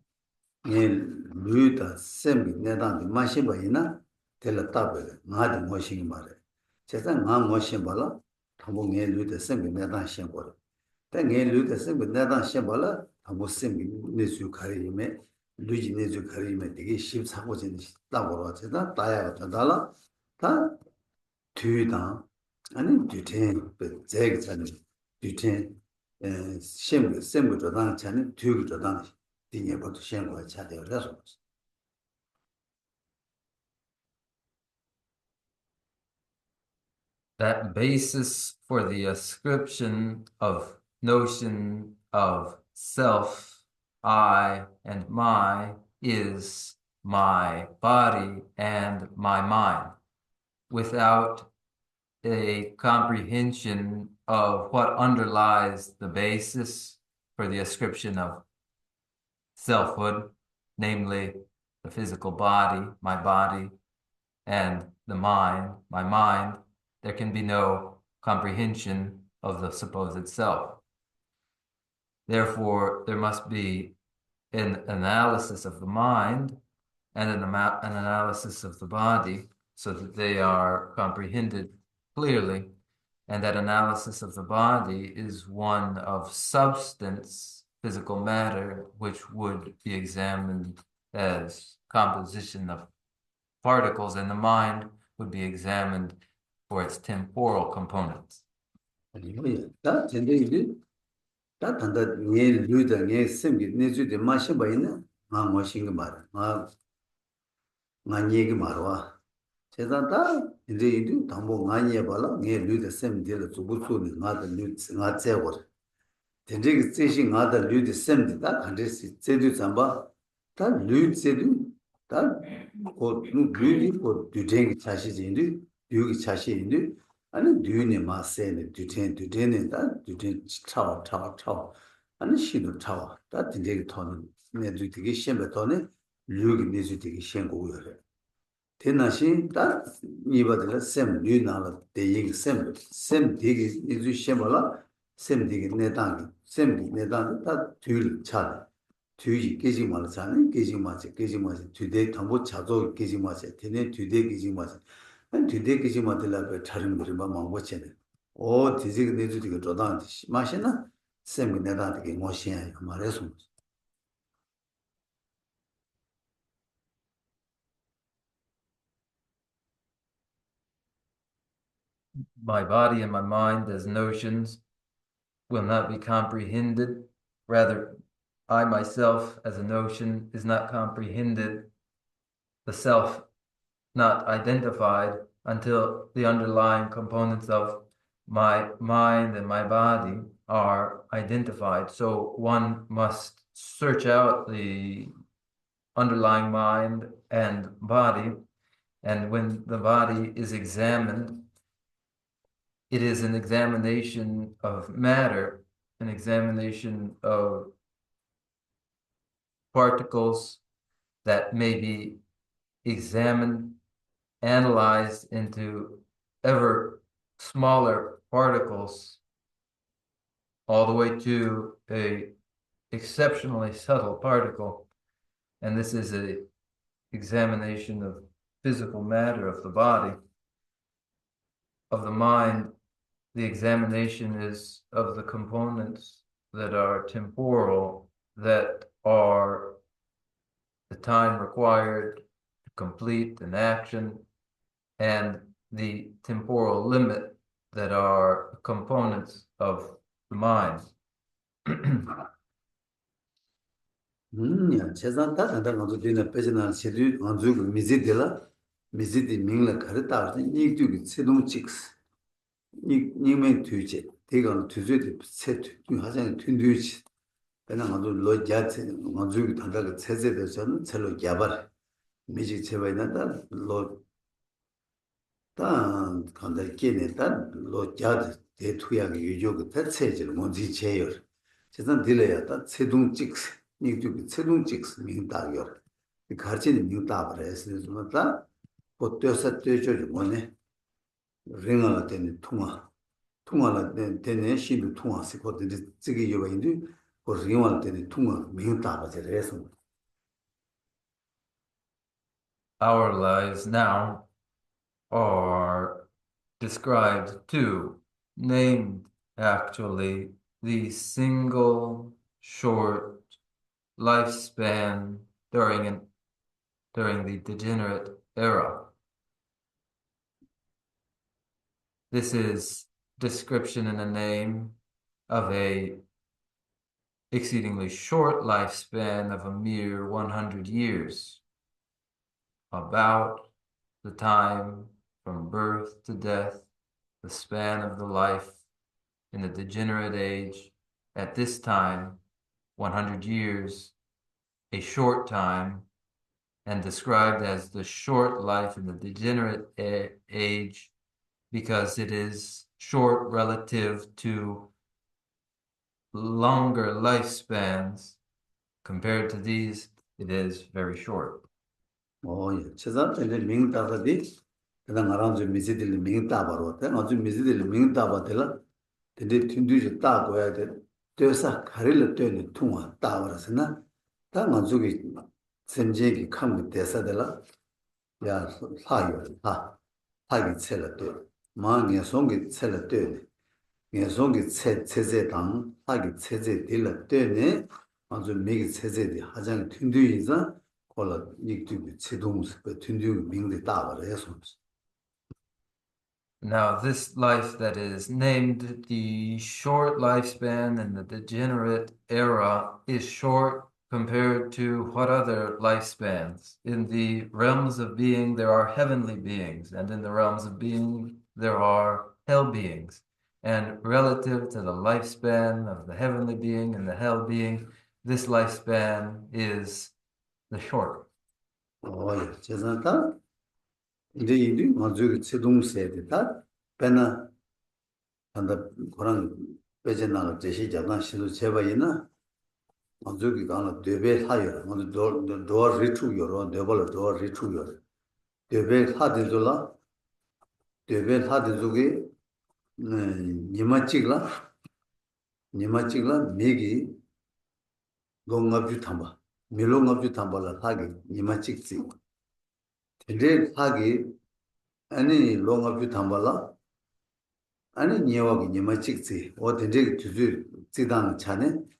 예 류다 셈이 내단데 마신 거이나 틸 답에 나도 모신 말에 제가 나 모신 발라 당보 예 류다 셈이 내단 신 거래. 땡에 류다 셈이 내단 신 발라 당보 셈이 내수 가리면 루지 내주 가리면 되게 14고진 따보러 제가 따야 된다라 다 뒤다 아니 뒤에 제가 찾는 뒤에 셈부 조단 차는 뒤고 조단 뒤에부터 셈부 차대요. 그래서 That basis for the ascription of notion of self, I, and my is my body and my mind, without a comprehension of what underlies the basis for the ascription of selfhood, namely the physical body, and the mind, my mind, there can be no comprehension of the supposed self. Therefore, there must be an analysis of the mind and an analysis of the body so that they are comprehended clearly. And that analysis of the body is one of substance, physical matter, which would be examined as composition of particles, and the mind would be examined for its temporal components. 뭐야? 다 전쟁이 다 단다 네 류다 네 셈기 네 주데 마셔 봐이나 아 뭐신 거 말아. 아 얘기 말아. 제가다 이제 이도 담보 많이 해 봐라. 네 류다 셈디를 주고 주는 나도 류 제거. 된지 제시 나다 류다 셈디다 간데시 제도 잠바 다 류제도 다고 류디 고 듀쟁이 차시진디 류기 차시인디 아니 듀네 마세네 듀텐네 다 듀텐 차와 아니 시도 차와 다 된지 토는 내도 되게 셈베 토네 류기 내주 되게 셈고요 테나시 다 이바들 셈 류나라 대행 셈 되게 내주 셈발라 셈 되게 내당 셈 내당 다둘 차 뒤 깨지 말잖아 깨지 마지 뒤대 담보 자도 깨지 마지 되네 뒤대 깨지 마지 한 뒤대 깨지 마들라 다른 거를 막 먹었잖아 오 뒤지게 내주디가 저단 마시나 셈이 내다게 뭐시야 말해서 My body and my mind as notions will not be comprehended. Rather, I myself as a notion is not comprehended, the self not identified until the underlying components of my mind and my body are identified. So one must search out the underlying mind and body, and when the body is examined, it is an examination of matter, an examination of particles that may be examined, analyzed into ever smaller particles, all the way to a exceptionally subtle particle. And this is a examination of physical matter of the body. Of the mind, the examination is of the components that are temporal, that are the time required to complete an action, and the temporal limit that are components of the mind. 야, 재산 다 단단 것도 되는 빼지나 세두 안주고 미지디 민라 가르다 이익도 세동 찍스 이면 뒤지 대가 뒤지디 세트 하장 튼뒤지 그냥 아주 로자체 안주고 단다가 세제되서는 철로 개발 미지 제바이나다 로 간다 깨네다 로자드 대투약의 유족의 대체질 뭔지 제요 재산 딜레야다 세동 찍스 이게 세동 찍스 민다요 이 가르치는 민다버레스 좀다 보트에서 뛰어줘 뭐네 링을 때는 통화를 때는 시도 통화시 거든지 저기 요인데 그 링을 때는 통화 민다버레스 Our lives now are described too, named actually the single short lifespan during the degenerate era. This is description in a name of a exceedingly short lifespan of a mere 100 years, about the time from birth to death, the span of the life in the degenerate age, at this time, 100 years, a short time, and described as the short life in the degenerate age because it is short relative to longer lifespans. Compared to these, it is very short. 예. 제자들이 명다가디 그다음 나랑 좀 미지들이 명다 바로 때 아주 미지들이 명다 바들라 근데 튼두지 따고야 돼. 돼서 가리를 때는 통화 따버렸으나 다 만족이 선제기 칸 대사들라 야 사요 아 하기 첼了对 마음에 송기 첼了对 예송기 체제당 하기 체제 딜러 때네 아주 미기 체제디 하장 튼두이자 콜라 익투비 체동스 튼두 명대 따버려서 Now, this life that is named the short lifespan in the degenerate era is short compared to what other lifespans? In the realms of being, there are heavenly beings, and in the realms of being, there are hell beings. And relative to the lifespan of the heavenly being and the hell being, this lifespan is the short. 예, 제산다 이제 이디 먼저 체동세다 배나 한다 그런 배제나가 제시자가 시도 제바이나 먼저기 가나 되베 하여 먼저 도 리투 요로 데벌 도 리투 요로 되베 하든줄라 되베 하든주기 니마치글라 메기 롱압주 탐바 밀롱압주 탐바라 하기 니마치지 근데 하기 아니 롱압주 탐발라 아니 니와기 니마치지 어딘데 주주 지단 차네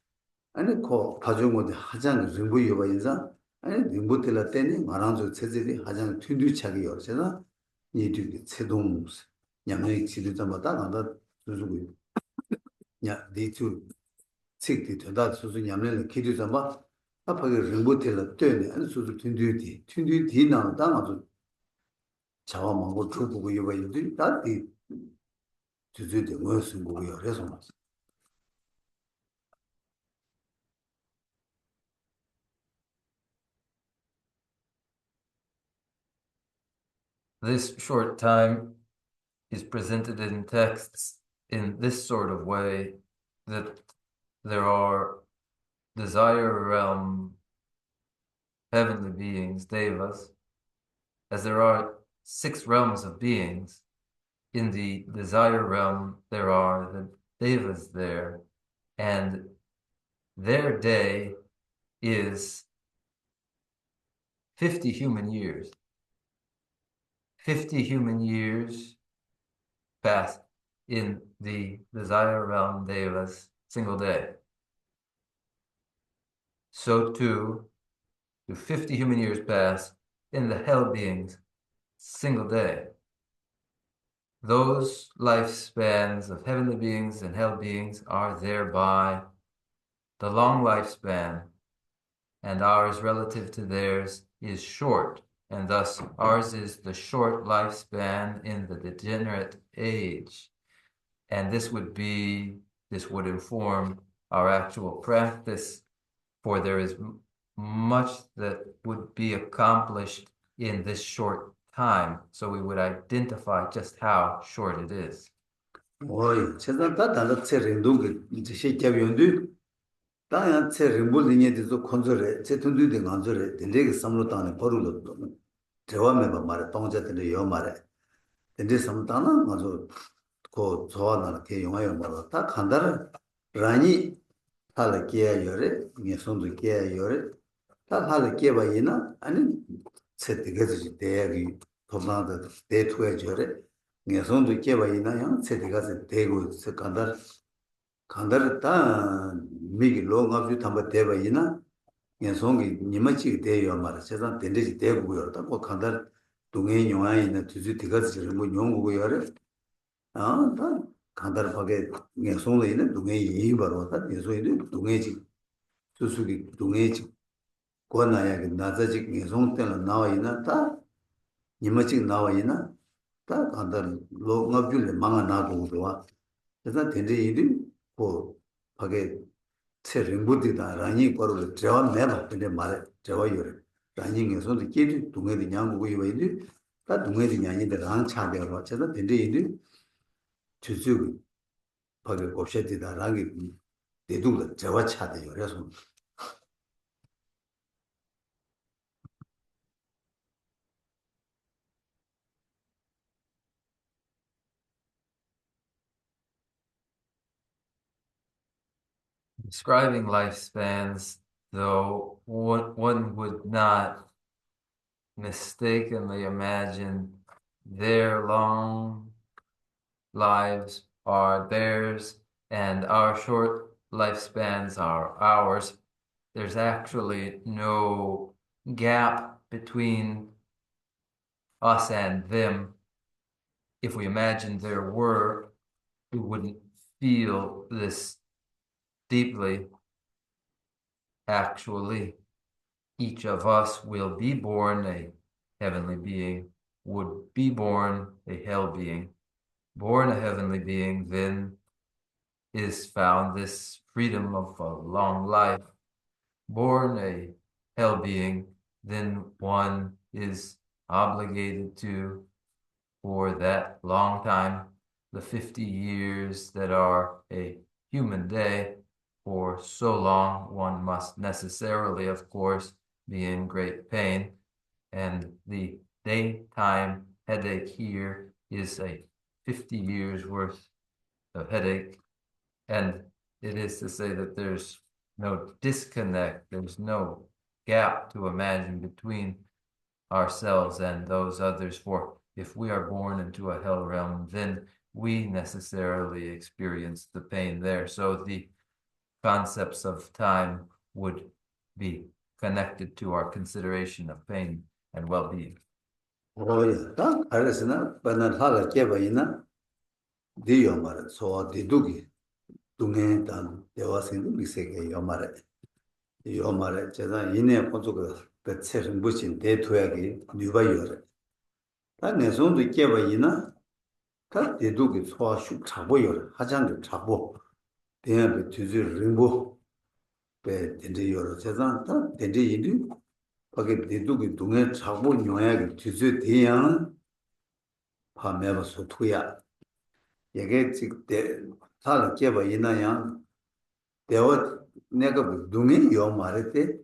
아니 코 가정모데 하장 림부 요바 인자 아니 림부텔라 때니 마랑조 체제디 하장 튠두 차기 요세나 니두기 체동 냠네 지르자마다 간다 주주고 냐 디투 책디 된다 수수 냠네 기르자마 아파게 림부텔라 때니 아니 수수 튠두디 나는 당아주 자와 먹고 주고 요바 인지 다디 주주데 무슨 거요 그래서 This short time is presented in texts in this sort of way, that there are desire realm heavenly beings, devas, as there are 6 realms of beings. In the desire realm, there are the devas there, and their day is 50 human years. 50 human years pass in the desire realm devas single day. So too, do 50 human years pass in the hell beings single day. Those lifespans of heavenly beings and hell beings are thereby the long lifespan, and ours relative to theirs is short. And thus, ours is the short lifespan in the degenerate age. And this would inform our actual practice, for there is much that would be accomplished in this short time. So we would identify just how short it is. 오이 제가 다다 체린동 이제 시켜변도 다야 체린불링에도 컨저레 제tundu데 간저레 딜레게 삼로다네 버루로 대화메 말에 동자들이 요 말에 근데 삼다나 맞아 고 좋아하는 게 영화요 말아 다 간다라 라니 할게 요래 이게 손도 게 요래 다 할게 봐이나 아니 세대가지 대야기 도나다 대투에 저래 이게 손도 게 봐이나 양 세대가지 대고 간다라 다 미기 롱압주 담바 대봐이나 연송이 니마치 대요 말아 세상 된대지 대고요 또 간다 동해 영화에는 두지 대가지 뭐 용고요래 다 간다라 파게 연송에 있는 동해 이 바로 다 연송에 동해지 수수기 동해지 권나야기 나자직 예송 때는 나와 있나 다 이마직 나와 있나 다 간다 로가빌 망아 나도 좋아 그래서 된지 이들 뭐 하게 체 링부디다 라니 거를 저와 내가 근데 말 저와 요래 라니 예송도 끼리 동해디 냥고 이외에 다 동해디 냥이들 안 차별로 저도 된지 이들 주주 하게 곱셔디다 라기 대두가 저와 차대요 그래서 Describing lifespans, though, one would not mistakenly imagine their long lives are theirs and our short lifespans are ours. There's actually no gap between us and them. If we imagined there were, we wouldn't feel this deeply. Actually, each of us will be born a heavenly being, would be born a hell being. Born a heavenly being, then is found this freedom of a long life. Born a hell being, then one is obligated to, for that long time, the 50 years that are a human day, for so long one must necessarily, of course, be in great pain. And the daytime headache here is a 50 years worth of headache. And it is to say that there's no disconnect, there's no gap to imagine between ourselves and those others. For if we are born into a hell realm, then we necessarily experience the pain there. So the concepts of time would be connected to our consideration of pain and well-being. 다 알겠으나 바나 하라 깨바이나 디요 말 소와 디두기 동해 단 대화생도 미세게 요 말에 요 말에 제가 이내 본조가 대체는 무슨 대토약이 뉴바이어래 다 내손도 깨바이나 다 대두기 소와 슉 잡고요 하장도 잡고 대한의 뒤즈 림보 배 된지요 제가 다 된지 일이 거기 대두기 동해 잡고 요약이 뒤즈 대양 파매버 소투야 얘게 지금 다 깨봐 이나야 대화 내가 동해 요 말했대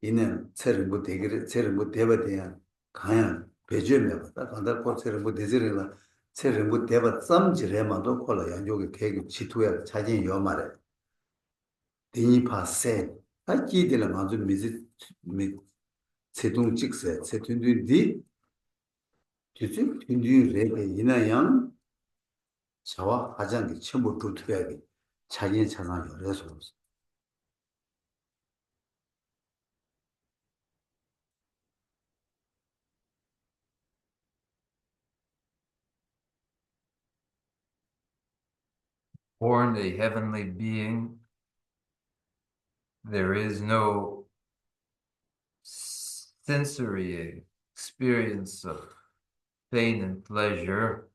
이는 체를 못 되기를 체를 못 대봐 대야 가야 배주면 봤다 간다 코체를 못 되지르나 체를 못 대봐 쌈지래만도 콜라 양쪽에 계획 지투야 자진 요 말에 대니 파세 아기들 만주 미지 미 세동 직세 세tun디 뒤지 균디 레베 이나양 자와 하장이 전부 두투야기 자기의 자산이 어려서 Born a heavenly being, there is no sensory experience of pain and pleasure.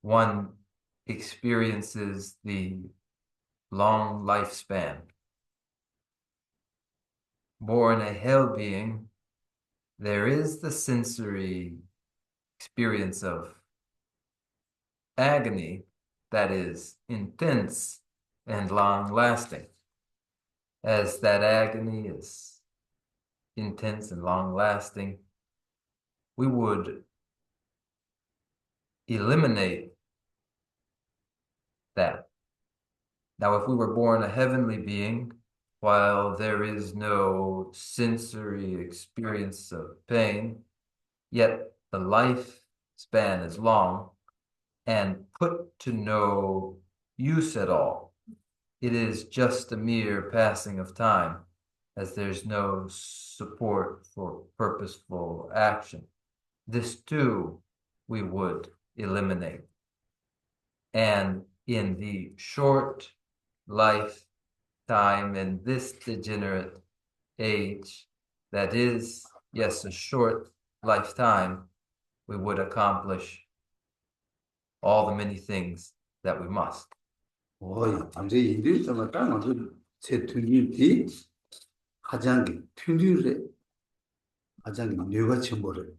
One experiences the long lifespan. Born a hell being, there is the sensory experience of agony that is intense and long lasting. As that agony is intense and long lasting, we would eliminate that. Now, if we were born a heavenly being, while there is no sensory experience of pain, yet the lifespan is long and put to no use at all. It is just a mere passing of time, as there's no support for purposeful action. This too we would eliminate. And in the short life time in this degenerate age that is, yes, a short lifetime, we would accomplish all the many things that we must. 이제 인류 좀 땅 아주 제 튀기 하장기 튀류래 하장기 뇌가 침보를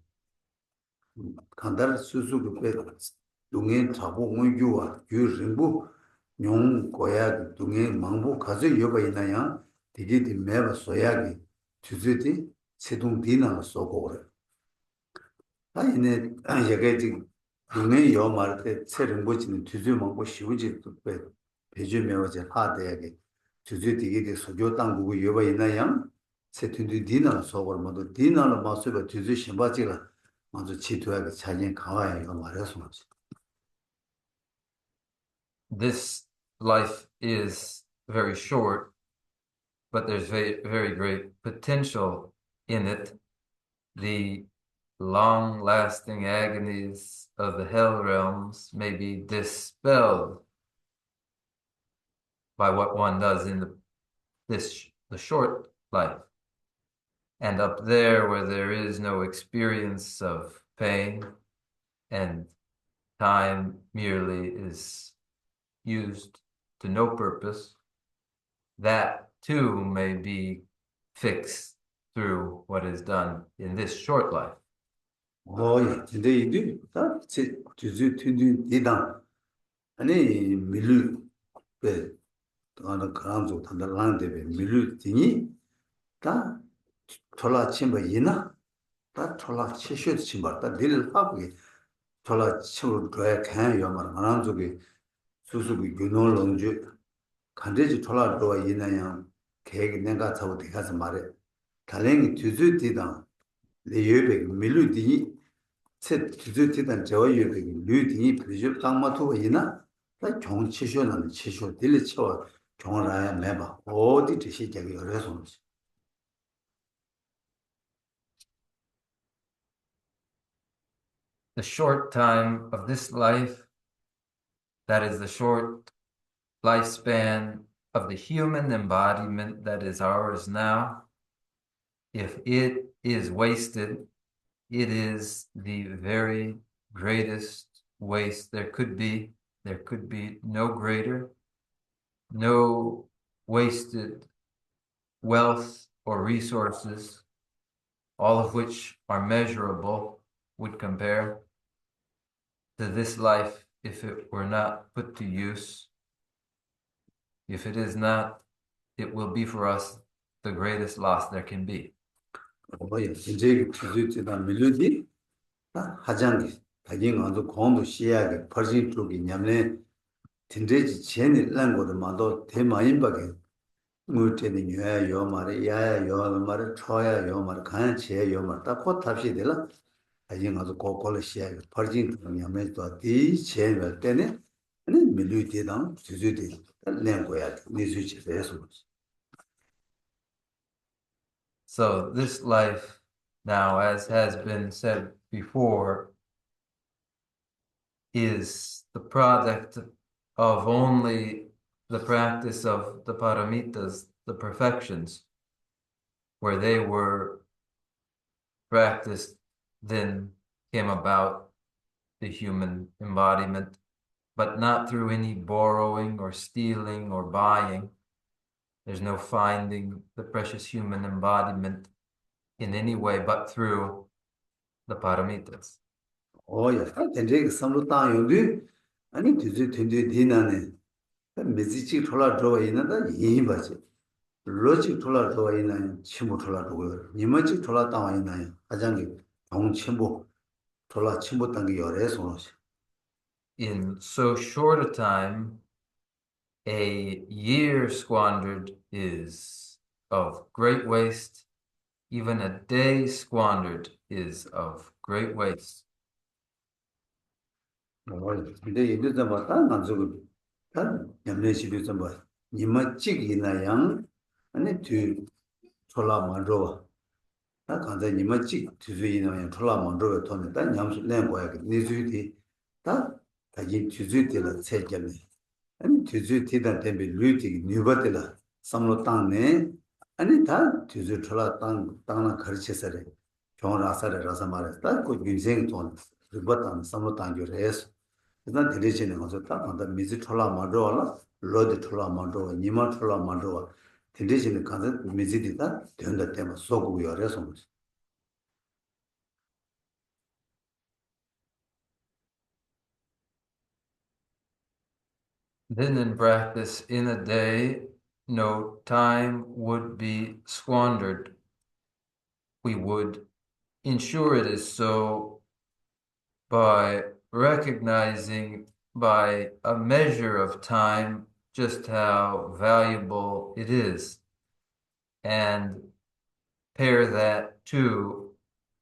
간다를 수수고 빼 동해 자고 온유와 유림부 용 고야 동해 망부 가져 여가 있나야 되게 매바 소야기 주제디 세동 디나 쏘고 아니네 얘가 동해 여 말때 세른 거지는 주제 망부 쉬우지 빼 배주면어제 하대야게 주제 되게 소조 당국이 여가 있나야 세tundu 디나 쏘고 모두 디나로 마스가 주제 심바지라 먼저 지도하게 자진 가와야 이거 말해서 말이지. This life is very short, but there's very, very great potential in it. The long-lasting agonies of the hell realms may be dispelled by what one does in the short life. And up there where there is no experience of pain and time merely is used to no purpose, that too may be fixed through what is done in this short life. 근데 이게 다 주주 튀는 이당 아니 밀루 배 어느 그런 쪽 단단한데 밀루 등이 다 졸라 침바 이나 다 졸라 치셔도 침바 다 늘 하고 졸라 치고 그래 간 요말 하나 쪽에 수수비 균놀lon주 간대지 졸라 들어와 이나야 계획 내가 잡고 가서 말해 달랭이 주주 뒤당 내 옆에 밀루 등이 세 주주 뒤당 저 옆에 밀루 등이 비주 강마토가 이나 다 정치쇼는 치쇼 딜리 치워 정을아야 매봐 어디 시작이 그래서 The short time of this life, that is the short lifespan of the human embodiment that is ours now, if it is wasted, it is the very greatest waste there could be. There could be no greater, no wasted wealth or resources, all of which are measurable, would compare to this life if it were not put to use. If it is not, it will be for us the greatest loss there can be. 이제 주주지다 밀루디 하장기 다긴 아주 공부 시야게 퍼진 쪽이 냠네 딘데지 제네 란고도 만도 대마인바게 무테니 녀야 요 말에 야야 요 말에 초야 요 말에 간체 요 말, 딱곧 답시 되라 다긴 아주 고고를 시야게 퍼진 쪽이 냠네 또 디체를 때네 아니 밀루디당 주주디 랭고야 니주지 배서 So this life now, as has been said before, is the product of only the practice of the paramitas, the perfections, where they were practiced, then came about the human embodiment, but not through any borrowing or stealing or buying. There's no finding the precious human embodiment in any way but through the paramitas. 야, 된제 삼로 땅 용도 아니 뒤지 된제 디나네. 메시지 돌아 들어와 있는다 이 봐지. 로직 돌아 들어와 있는 침부 돌아 들어오고 니마지 돌아 땅 와 있나요? 가장이 동 침부 돌아 침부 땅이 열에서 In so short a time, a year squandered is of great waste. Even a day squandered is of great waste. 근데 이제 좀 봤다 안 저거 단 염내시비 좀 봐. 니마 찍이나 양 아니 뒤 졸라 만들어. 나 간다 니마 찍 뒤주이나 양 졸라 만들어 돈에 단 냠수 낸 거야. 니주디 다 다지 뒤주디라 세점이 아니 뒤주디다 때문에 루티 뉴버들라 samlo tangne ani ta tuzu thola tangna kharchesare chong rasare rasamare ta ko ginseng ton rubatan samlo tangyo res 나 데리지는 거죠. 딱 맞다. 미지 털라 만들어라. 로드 털라 만들어. 니마 털라 만들어. 데리지는 가서 미지디다 된다 때문에 쏘고 열어서 Then in practice, in a day, no time would be squandered. We would ensure it is so by recognizing by a measure of time just how valuable it is, and pair that to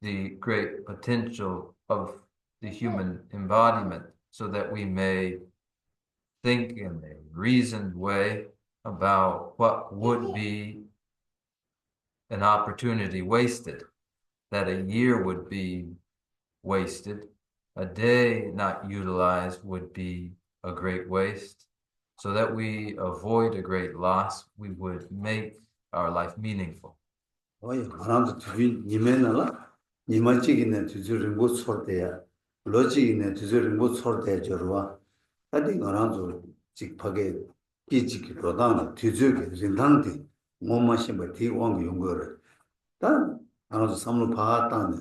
the great potential of the human embodiment so that we may think in a reasoned way about what would be an opportunity wasted, that a year would be wasted, a day not utilized would be a great waste. So that we avoid a great loss, we would make our life meaningful. 어이 하나도 두비 니메나라 니마치기네 두즈를 못 sorte야 로직이네 두즈를 못 sorte야 저러와 다들 하나도 직파게 끼지기 로다나 두즈게 린단데 몸마시 뭐 디왕 용거를 다 하나도 삼로 파았다네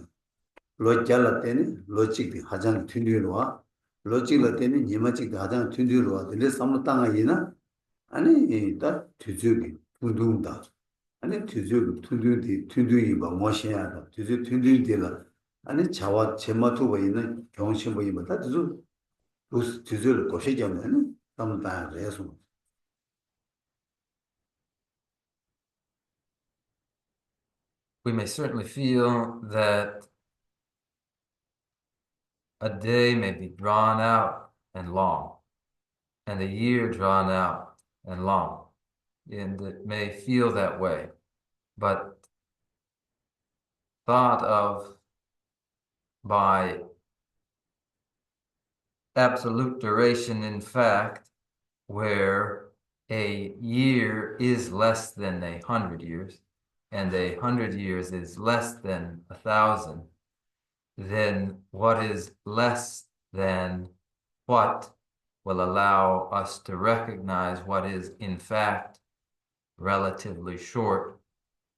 로잘라 때니 로직이 가장 튕기로와 로직라 때니 니마치기 가장 튕기로와 근데 삼로 땅아이나 아니 다 두즈기 분동다 아니 뒤주 tundu이 뭐 뭐셔야 뒤주 tundu이들 아니 자와 제마투가 있는 경신 뭐 이거 다 뒤주 뒤주를 거시잖아요. 담다 그래서 We may certainly feel that a day may be drawn out and long, and a year drawn out and long, and it may feel that way, but thought of by absolute duration, in fact, where a year is less than 100 years, and 100 years is less than 1,000, then what is less than what will allow us to recognize what is in fact relatively short,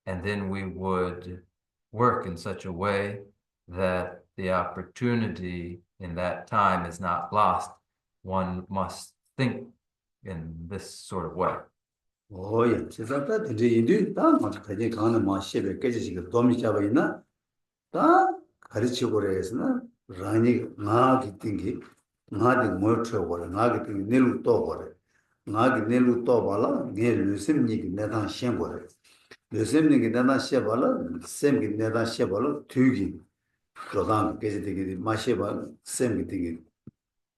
and then we would work in such a way that the opportunity in that time is not lost. One must think in this sort of way. 오예 제가다 이제 인도 다 맞아 되게 가는 마시베 깨지지가 도미 잡아 있나 다 가르치고 그래서나 라니 나기 띵기 나디 뭐쳐 버려 나기 띵기 내로 또 버려 나기 내로 또 발라 내 루심니기 내단 셴 버려 루심니기 내단 셴 발라 셈기 내단 셴 발라 튀기 그러다 깨지되게 마시바 셈기 띵기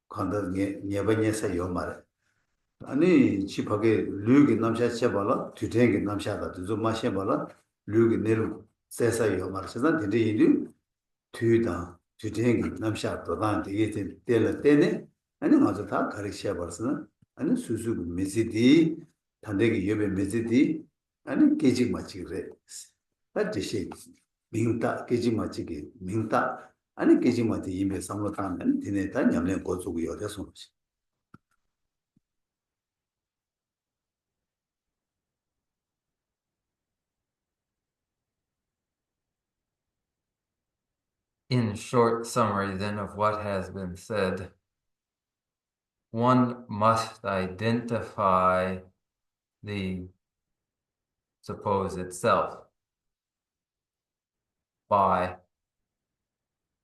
간다 녀바녀사 요 말 아니 집하게 류기 남샤 셔발라 뒤탱기 남샤다 좀 마셔발라 류기 내로 세사요 말세다 되게 이리 뒤다 뒤탱기 남샤 도단 되게 때려 때네 아니 맞아 다 가르쳐 버스는 아니 수수 메시디 단대기 옆에 메시디 아니 계직 맞지래 다듯이 민다 계직 맞지게 민다 아니 계직 맞지 이메 삼로 타면 되네 다 냠내 고주고 여대서 In short summary, then, of what has been said, one must identify the suppose itself by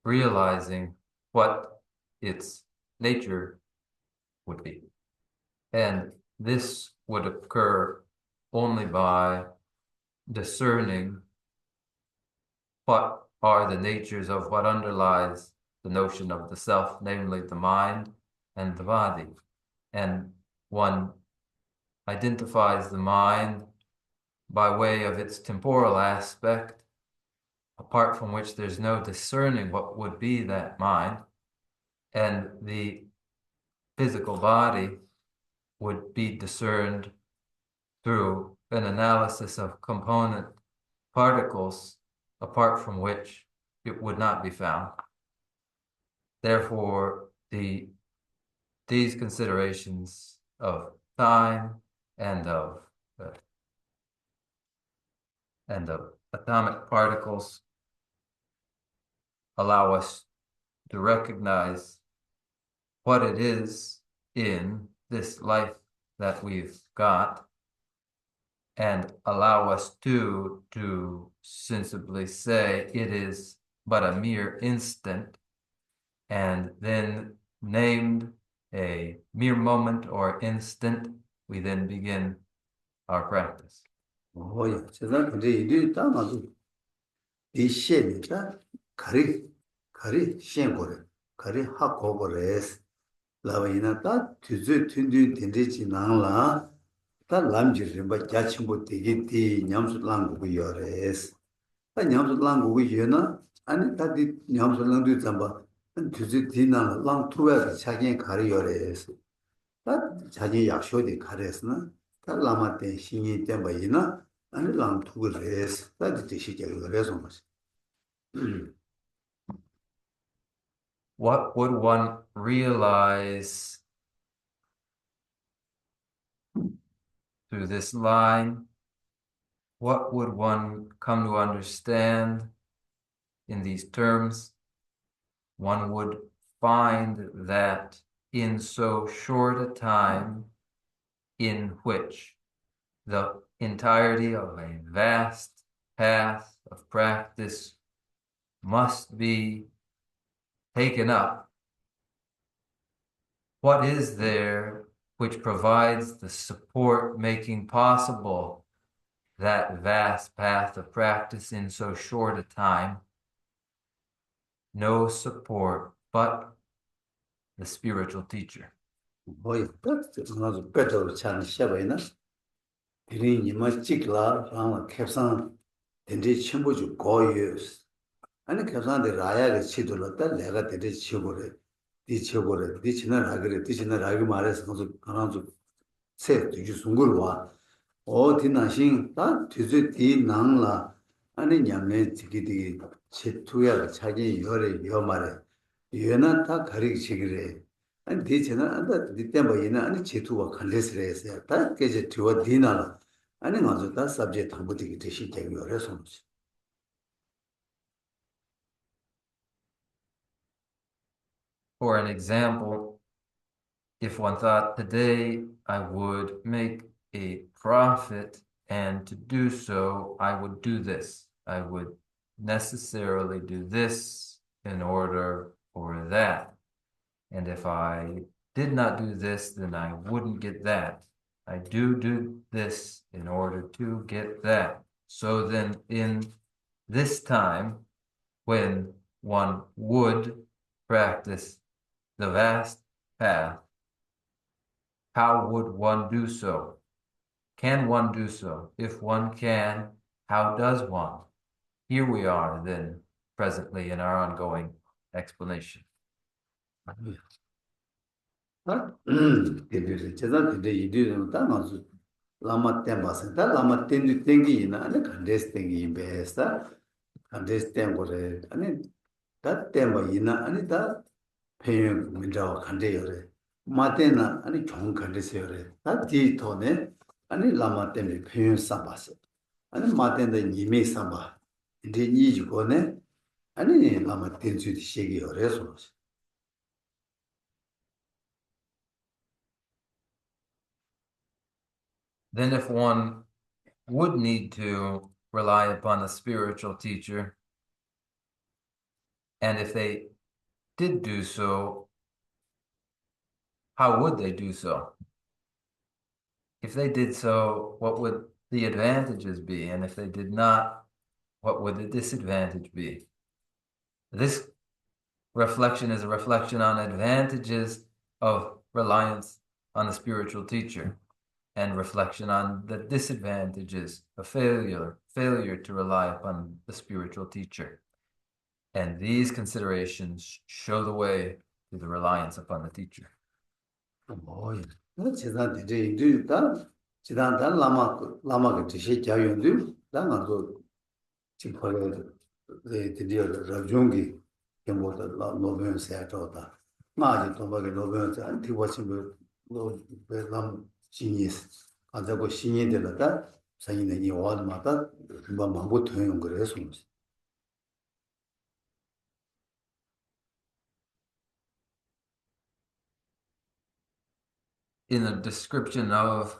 realizing what its nature would be. And this would occur only by discerning what are the natures of what underlies the notion of the self, namely the mind and the body. And one identifies the mind by way of its temporal aspect, apart from which there's no discerning what would be that mind, and the physical body would be discerned through an analysis of component particles apart from which it would not be found. Therefore, these considerations of time and of atomic particles allow us to recognize what it is in this life that we've got, and allow us to sensibly say it is but a mere instant, and then named a mere moment or instant, we then begin our practice. 뭐야, 세상 근데 이리 따마도 이 시에니까 가리 시행고래 가리 하고고래스 라바이나 다 뒤즈 튼뒤 딘디지 나라 다 람지르 바 자침보 되게 디 냠술랑고 요레스 다 냠술랑고 요나 아니 다디 냠술랑도 잠바 뒤즈 디나 랑 투베 자기 가리 요레스 다 자기 약쇼디 가레스나 다 라마테 신이 때바이나 아니 랑 투그레스 다 디시게 요레스 What would one realize through this line? What would one come to understand in these terms? One would find that in so short a time in which the entirety of a vast path of practice must be taken up, what is there which provides the support making possible that vast path of practice in so short a time? No support but the spiritual teacher. 뭐야, 그래서 배터로 차는 셔바이나 이리 찍라 라마 캡산 덴디 첨부주 고유스 아니 캡산데 라야를 치돌었다 내가 덴디 치고래 디 치고래 디 지나 라그래 디 지나 라그 말해서 가서 가나서 세 뒤주 숨걸 와 어디나신 다 뒤주 디 낭라 아니 냠네 지기디 치투야 자기 열에 여 말에 여나 다 가리치기래 아니 대체는 안다 뒷tem바이나 아니 제투와 관련스레서 다 계제 뒤와 디나라 아니 맞아 다 서브젝트 한부터 대시 되게 어려서 For an example, if one thought today I would make a profit, and to do so I would do this, I would necessarily do this in order for that. And if I did not do this, then I wouldn't get that. I do this in order to get that. So then in this time, when one would practice the vast path, how would one do so? Can one do so? If one can, how does one? Here we are then, presently in our ongoing explanation. 데뷔를 제가 근데 이들은 다 맞아 라마 템바스 다 라마 템디 땡기나 아니 간데스 땡기 베스다 간데스 땡고래 아니 다 템바이나 아니 다 페인 문자와 간데요래 마테나 아니 종 간데세요래 다 디토네 아니 라마 템디 페인 사바스 아니 마텐데 니메 사바 인데 니주고네 아니 라마 템주디 시기요래서 Then if one would need to rely upon a spiritual teacher, and if they did do so, how would they do so? If they did so, what would the advantages be? And if they did not, what would the disadvantage be? This reflection is a reflection on advantages of reliance on the spiritual teacher, and reflection on the disadvantages of failure to rely upon the spiritual teacher. And these considerations show the way to the reliance upon the teacher. 뭐야 제가 이제 이들다 지단다 라마 그 지시 자연도 나가도 지금 거기 드디어 라종기 경보다 노변 세야도다 마지 도박에 노변 안티워치고 노변 신이스 아자고 신이 되었다 사인의 이 와드마다 금방 망고 통용 그래서 In a description of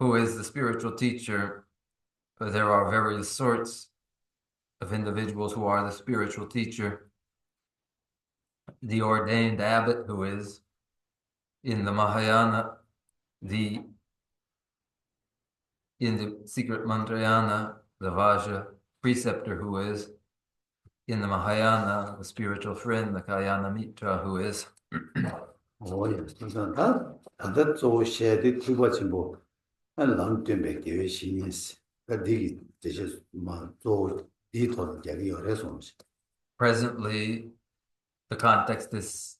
who is the spiritual teacher, there are various sorts of individuals who are the spiritual teacher. The ordained abbot, who is in the Mahayana, in the secret Mantrayana, the Vajra preceptor, who is in the Mahayana, the spiritual friend, the Kalyana Mitra, who is 오예, 그래서 다들 조시에도 두번 뭐 남편 뵙기 신이스. 그디기 되셔 뭐또 디토는 얘기 열어서 presently, the context is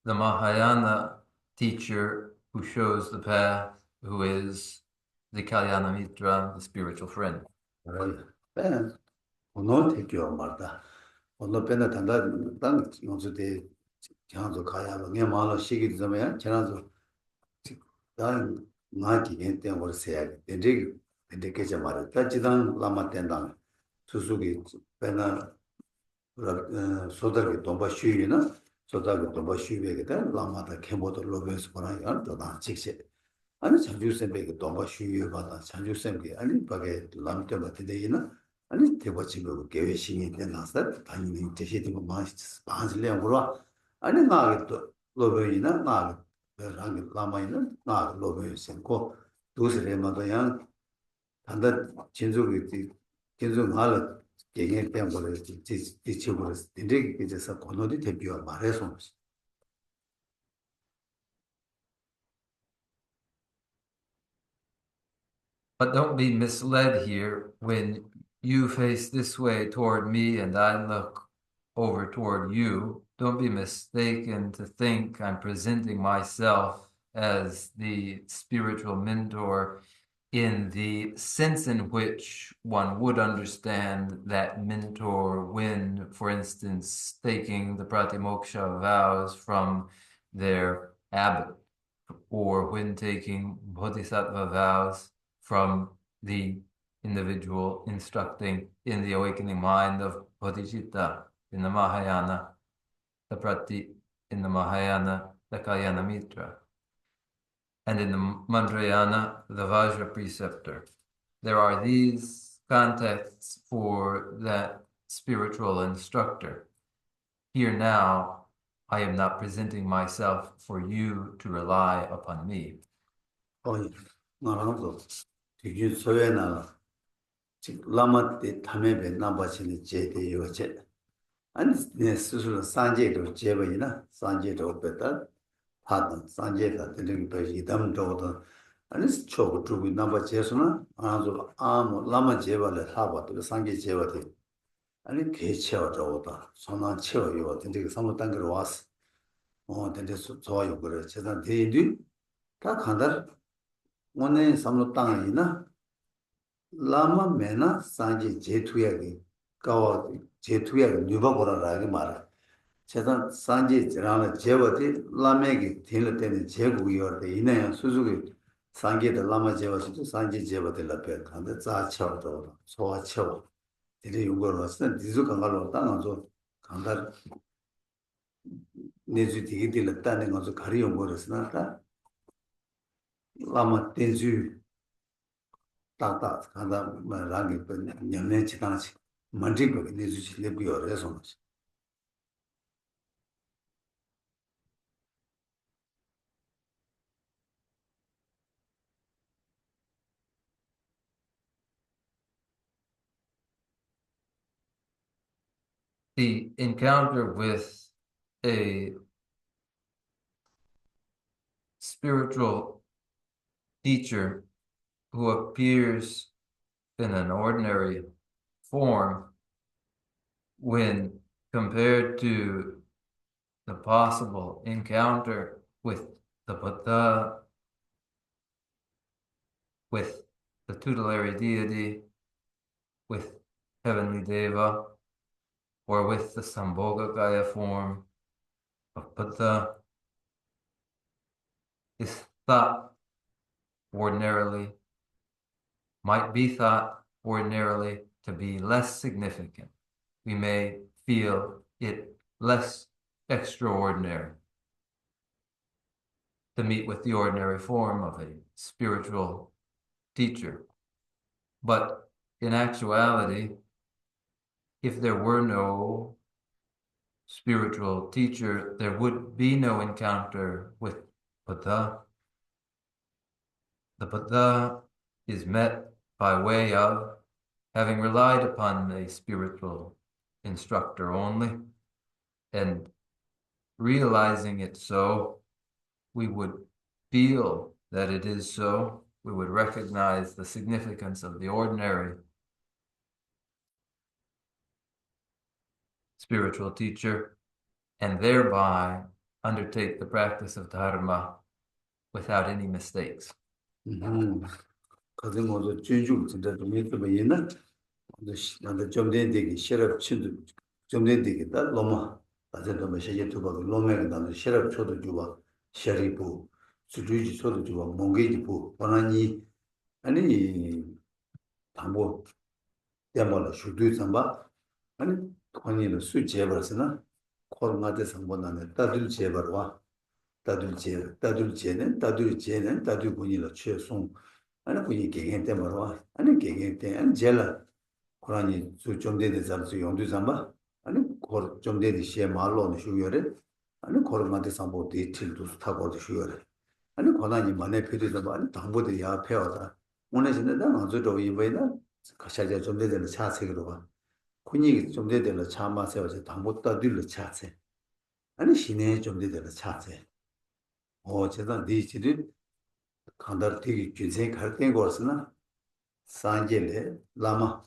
the Mahayana teacher who shows the path, who is the Kalyana Mitra, the spiritual friend. 네. 오늘 대교 말다. 오늘 배나 단다 땅 용수대 장소 가야로 내 마음을 시기 되면 지나서 난 나기 때문에 벌써야 되게 되게 좀 말다. 지단 라마 된다. 수수기 배나 소다를 돈바 쉬이나 소다를 돈바 쉬이게다 라마다 캠보도 로베스 보나요. 또나 직세 아니 장주쌤에게 돈바 쉬이 받아 장주쌤께 아니 바게 람때 되이나 아니 대버치고 계획신이 되나서 다니는 제시되고 마스레 물어 아니 나게 또 로베이나 나 랑게 라마이나 나 로베이 생고 두스레마도양 단다 진족이 진족 할 개개 때문에 지치고 인데 이제서 권어디 대비와 말해서 But don't be misled here when you face this way toward me and I look over toward you. Don't be mistaken to think I'm presenting myself as the spiritual mentor in the sense in which one would understand that mentor when, for instance, taking the pratimoksha vows from their abbot, or when taking bodhisattva vows from the individual instructing in the awakening mind of bodhicitta in the Mahayana, the prati in the Mahayana, the Kalyana Mitra, and in the Mantrayana, the Vajra preceptor. There are these contexts for that spiritual instructor. Here now, I am not presenting myself for you to rely upon me. 나랑도 되게 소외나 라마 때 탐에베 나바치니 제대 요체 아니 내 스스로 산제도 제버이나 산제도 뺐다 하던 산제다 되는 거 담도도 아니 초고 두고 나바체스나 아주 아무 라마 제발에 하바도 산제 제버데 아니 개체어도다 선한 체어요 근데 그 상무 단계로 왔어 근데 좋아요 그래 제가 대인이 다 간다 오늘 상무 땅이나 라마 메나 산지 제투야기 가와 제투야기 뉴바고라라기 말아 제가 산지 지라나 제버디 라메기 딜을 때는 제국이어데 이내야 수수기 산게의 라마 제버시도 산지 제버들 앞에 간데 자쳐도 소아쳐 이제 이거로 왔을 때 디주 강가로 땅아서 강가 내주 되게 들었다는 것을 가리용 거였으나 라마 텐주 따따 간다 말하기 년내 지나치 만지고 내주시 내비어서 The encounter with a spiritual teacher who appears in an ordinary form when compared to the possible encounter with the Buddha with the tutelary deity, with heavenly Deva, or with the Sambhogakaya form of Buddha is thought ordinarily, might be thought ordinarily to be less significant. We may feel it less extraordinary to meet with the ordinary form of a spiritual teacher. But in actuality, if there were no spiritual teacher, there would be no encounter with Buddha. The Buddha is met by way of having relied upon a spiritual instructor only, and realizing it so, we would feel that it is so. We would recognize the significance of the ordinary spiritual teacher, and thereby undertake the practice of dharma without any mistakes. 가서 모두 준주 진짜 좀 이렇게 있나? 근데 좀 되게 싫어 친구 좀 되게 다 너무 맞아도 뭐 시제 두고 로메가 나도 싫어 쳐도 주고 셔리부 수주지 쳐도 주고 몽게지 부 원하니 아니 담보 때문에 수주 삼바 아니 권위는 수 제버스나 코로나대 상본안에 따들 제버와 따들 제는 따들 권위를 최송 아니 권위 개개 때문에 와 아니 개개 때 아니 제라 코로나니 수좀 되는 사람수 용도 삼바 아니 좀 되는 시에 말로는 쉬어래 아니 코로나대 상보 디틸도 타고도 쉬어래 아니 권한이 만에 필요해서 아니 당보들이 앞에 와서 오늘 전에다 먼저도 이번에는 가셔야 좀 되는 차색으로 봐 군이 좀 되는 차 마세요 당보 따들로 차세 아니 시내 좀 되는 차세 제가 니들이 간다 되게 굉장히 갈등 거였으나 산jel에 라마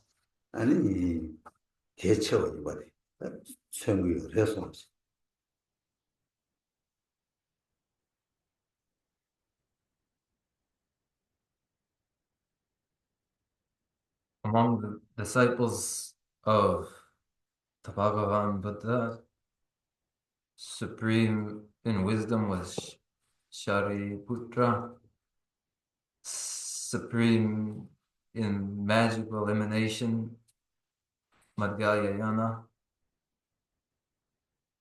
아니 개체와 이번에 생각을 해서 Among the disciples of the Bhagavan Buddha, supreme in wisdom was Shariputra, supreme in magical emanation, Madhyayana,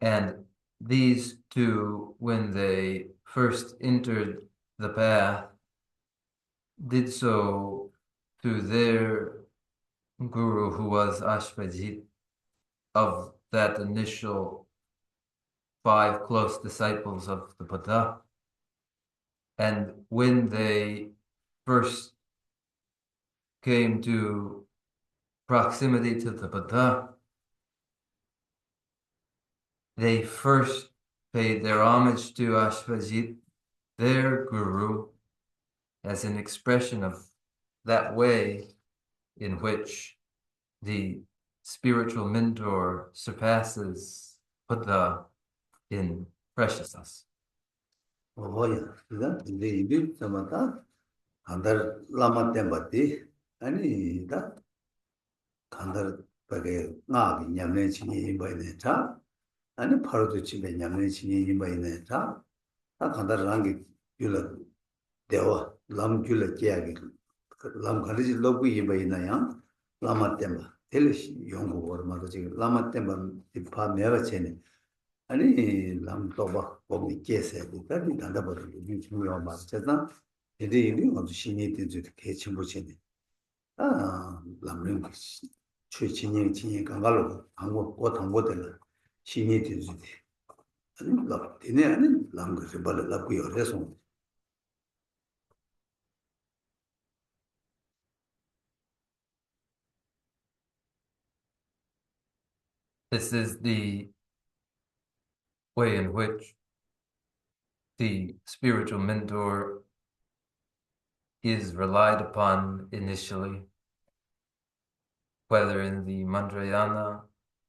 and these two, when they first entered the path, did so through their guru, who was Ashvajit, of that initial 5 close disciples of the Buddha. And when they first came to proximity to the Buddha, they first paid their homage to Ashvajit, their guru, as an expression of that way in which the spiritual mentor surpasses Buddha in preciousness. 뭐야 그다 근데 이들 저마다 간달 라마 템바티 아니다 간달 바게 나비 냠내 친이 임바이네 자 아니 바로도 집에 냠내 친이 임바이네 자다 간달랑게 귤라 대와 람 귤라 깨야기 람 가르지 로고 임바이나야 라마 템바 텔시 용고 얼마도 지금 라마 템바 이파 내가 체네 아니 람도바 거기 계세요. 그다음에 단다버를 중요한 말. 제가 이들이 아주 신이 된지 개침 보시네. 람림 최신의 강가로 한국 당보들 신이 된지 아니 랍디네 아니 람그 벌을 랍고요. 그래서 This is the way in which the spiritual mentor is relied upon initially, whether in the mantrayana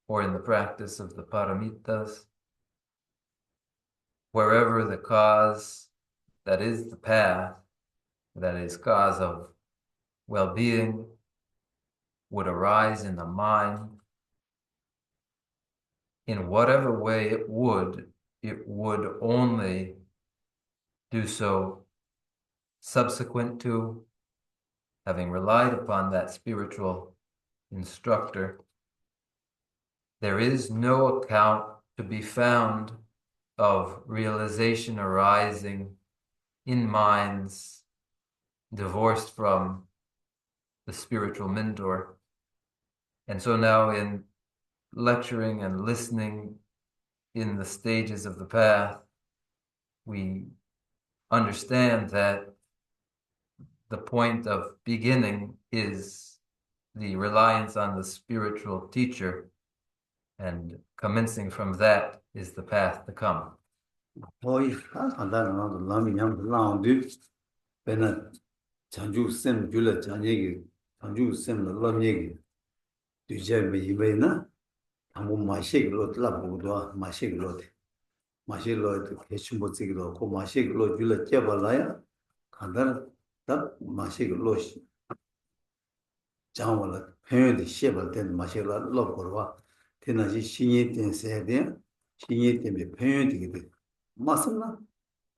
or in the practice of the paramitas, wherever the cause that is the path, that is cause of well-being would arise in the mind, in whatever way it would only do so subsequent to having relied upon that spiritual instructor. There is no account to be found of realization arising in minds divorced from the spiritual mentor. And so now in lecturing and listening in the stages of the path, we understand that the point of beginning is the reliance on the spiritual teacher, and commencing from that is the path to come. 거의 간단한 거 라미냥 라운드 배는 장주 쌤 줄을 장얘기 장주 쌤의 람얘기 뒤제 메이베나 아무 마시기로 들어보고도 마시기로 마시기로 개침못 쓰기도 고 마시기로 줄을 깨발라야 간단한 딱 마시기로 장원을 표현이 시험을 된 마시기로 넣고와 테나지 신이 된 세대 신이 때문에 표현이 되게 맞습니다.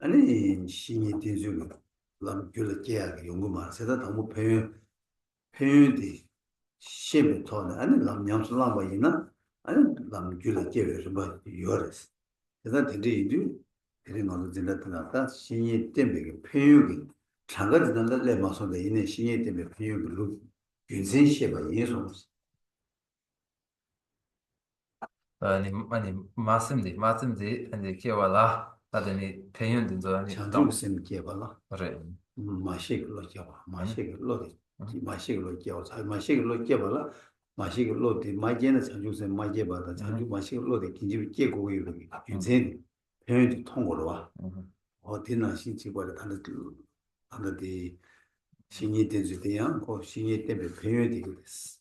아니 신이 되죠. 람 줄을 깨야 연구 말세다 너무 표현이 시험을 통해 아니 람 양수랑 봐이나 아니 람 줄을 깨서 뭐 요레스. 그래서 되게 그런 거는 진짜다 신이 때문에 표현이 장거리는 내 마음속에 있는 신이 때문에 표현을 윤생 시험을 예소 아니 맞습니다. 아니 키워라 하더니 배운든도 아니 장주 쌤 깨발라 그래. 마시글로 깨봐 마시글로 마시글로 깨워 잘 마시글로 깨발라 마시글로 디 마제는 장주 쌤 마제바다 장주 마시글로 디 긴집이 깨고 이렇게 윤생 표현이 통고로 와 어디나 신치고를 하는데 신이 되지대야 고 신이 때문에 표현이 되게 됐어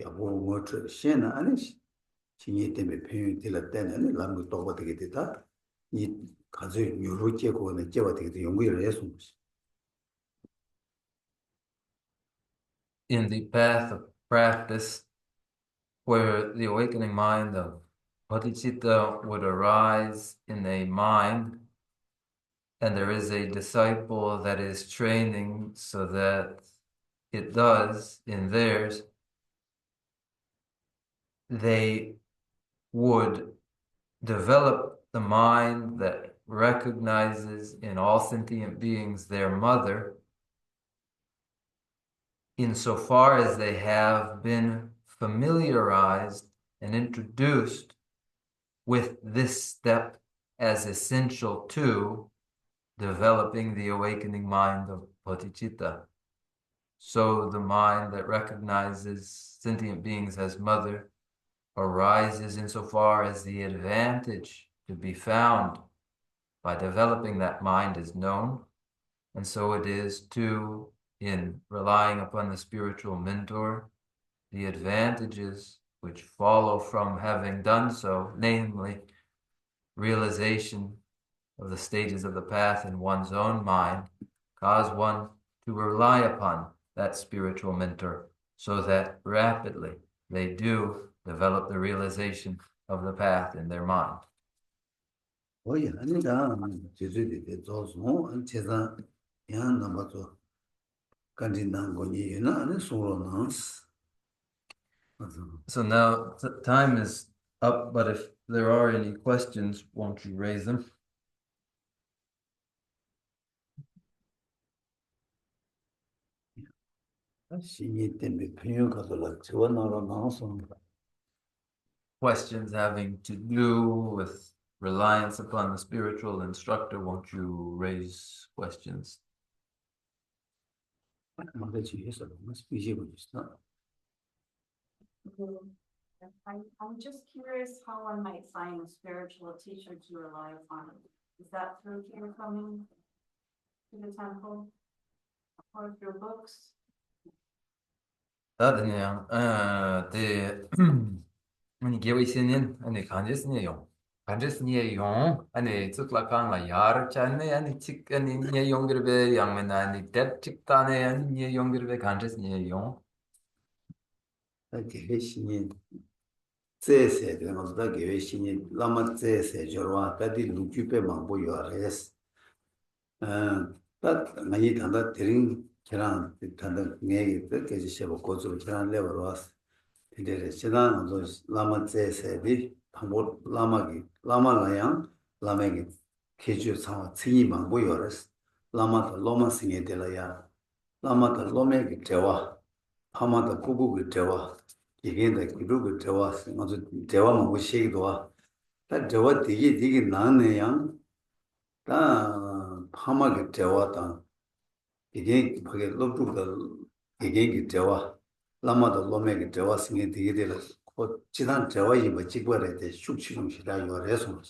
야뭐 뭐저 신은 아니지 신이 때문에 표현이 될 때는 남도 또 되게 됐다 이 가져 요로 깨고는 깨와 되게 연구를 해서 In the path of practice, where the awakening mind of bodhicitta would arise in a mind, and there is a disciple that is training so that it does in theirs, they would develop the mind that recognizes in all sentient beings their mother, insofar as they have been familiarized and introduced with this step as essential to developing the awakening mind of bodhicitta. So the mind that recognizes sentient beings as mother arises insofar as the advantage to be found by developing that mind is known. And so it is too in relying upon the spiritual mentor, the advantages which follow from having done so, namely realization of the stages of the path in one's own mind, cause one to rely upon that spiritual mentor so that rapidly they do develop the realization of the path in their mind. 거의 아니다. 제주도에 조선 제사 양 남아서 간진단 거니나 아니 소로나. So now time is up, but if there are any questions, won't you raise them? 신이 때문에 표현 가서라 저나라 나서 Questions having to do with reliance upon the spiritual instructor, won't you raise questions? 말같이 해서 must be able to I'm just curious how one might find a spiritual teacher to rely upon. Is that through your coming to the temple or through books? 그냥 네. 아니 개의 신인 아니 간제스네요. 반드시 니의 용 아니 즉락한 라 야르 찬네 아니 칙 아니 니의 용그르베 양면 아니 뎁 칙단에 아니 니의 용그르베 반드시 니의 용 개회 신이 제세 되는 것보다 개회 신이 라마 제세 저와 다디 루큐페 망보 요아레스 딱 많이 단다 드링 계란 단다 내기 끝까지 셔고 고주로 계란 레버로 왔어 이제 지난 저 라마 제세비 방보 라마기 라마라양 라메기 계주 상화 칭이 망보 요아레스 라마도 로마 싱에 되라야 라마도 로메기 대화 파마도 구구기 대화 이게 기루기 대화 아주 대화만 무시기도 와 대화 되게 나네요 다 파마게 대화다 이게 그게 로프가 이게 대화 라마도 로메게 대화 승에 되게 되라 그 지난 대화이 뭐 직거래 돼 숙치는 시다 요래서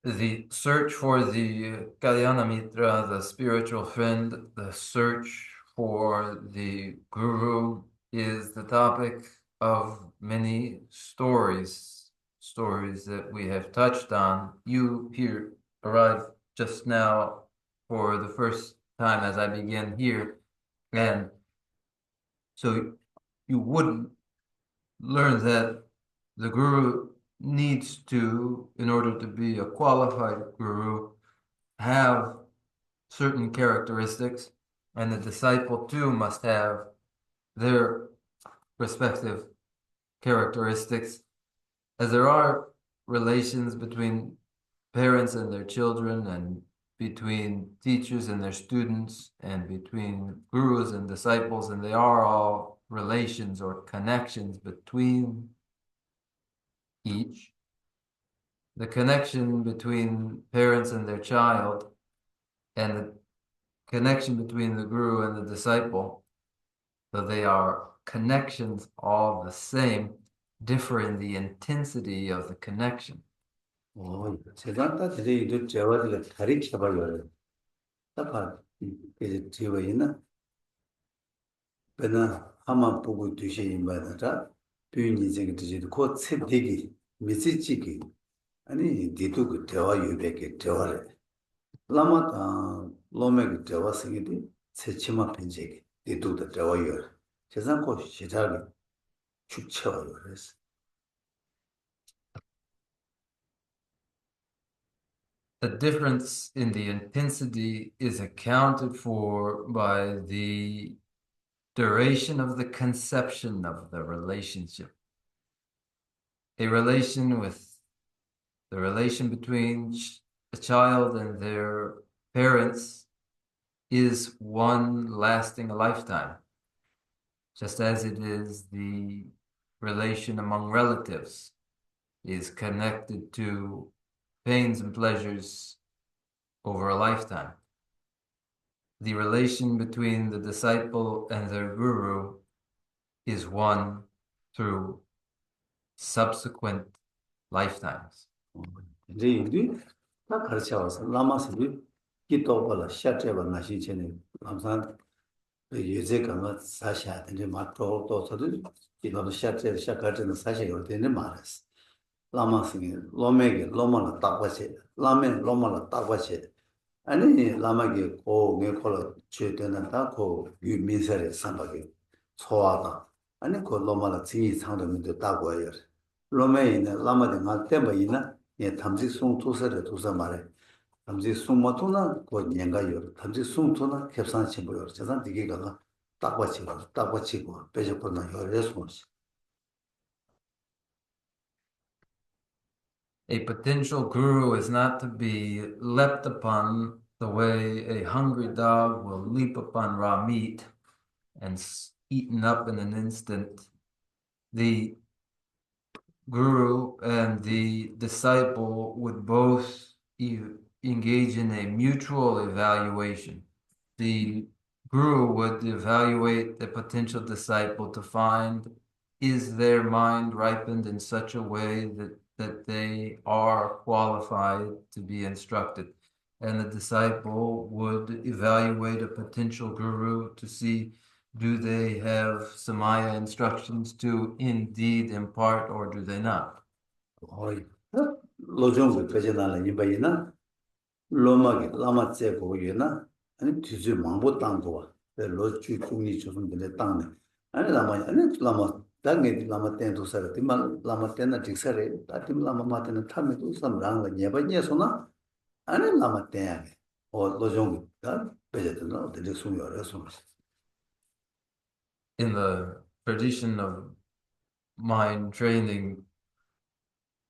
the search for the Kalyana Mitra, the spiritual friend, the search for the guru is the topic of many stories, stories that we have touched on. You here arrived just now for the first time as I begin here, and so you wouldn't learn that the guru needs to, in order to be a qualified guru, have certain characteristics, and the disciple too must have their respective characteristics, as there are relations between parents and their children, and between teachers and their students, and between gurus and disciples, and they are all relations or connections between each. The connection between parents and their child, and the connection between the guru and the disciple, though they are connections all the same, differ in the intensity of the connection. 제가 다 드리도 대화를 가르쳐 봐요 딱 이제 지워 있나 배나 한번 보고 두시인 바다 뷰니 저기 드지도 곧 셋되기 미치지기 아니 디도 그 대화 유백의 대화를 라마다 로메기 대화 쓰기도 세치마 편제기 디도도 대화요 재산고 시작이 축처요 그래서 The difference in the intensity is accounted for by the duration of the conception of the relationship. A relation with the relation between a child and their parents is one lasting a lifetime, just as it is the relation among relatives is connected to pains and pleasures over a lifetime. The relation between the disciple and their guru is one through subsequent lifetimes. 이제 이제 다 가르쳐 와서 라마스도 기도발라 샤트바 나시 전에 항상 예제 강가 사샤 근데 맞도 또서도 기도도 샤트 샤가트는 사샤가 되는 말았어 라마스니 로메게 로마나 딱바체 라멘 로마나 딱바체 아니 라마게 고 메콜 최되는 다고 유민설의 상박이 소화다 아니 그 로마나 진이 상도면도 따고요 로메이는 라마데 말 때문이나 예 담지 송 투서를 두서 말해 담지 송마토나 고 년가요 담지 송토나 캡산치 보여 저산 디게가 딱바치고 빼져버나 요래서 A potential guru is not to be leapt upon the way a hungry dog will leap upon raw meat and eaten up in an instant. The guru and the disciple would both engage in a mutual evaluation. The guru would evaluate the potential disciple to find, is their mind ripened in such a way that they are qualified to be instructed? and the disciple would evaluate a potential guru to see, do they have Samaya instructions to indeed impart or do they not? 어이, 로종을 배제나는 이바이나 로마게 라마 제고이나 아니 뒤주 망보 땅도와 로주 중리 조선들의 땅네 아니 라마 당게 라마 텐도 살았지만 라마 텐나 직사래 다팀 라마 마테는 탐에도 삼랑을 예바니에서나 아니 라마 텐야 로종가 배제되나 어떻게 숨겨서 In the tradition of mind training,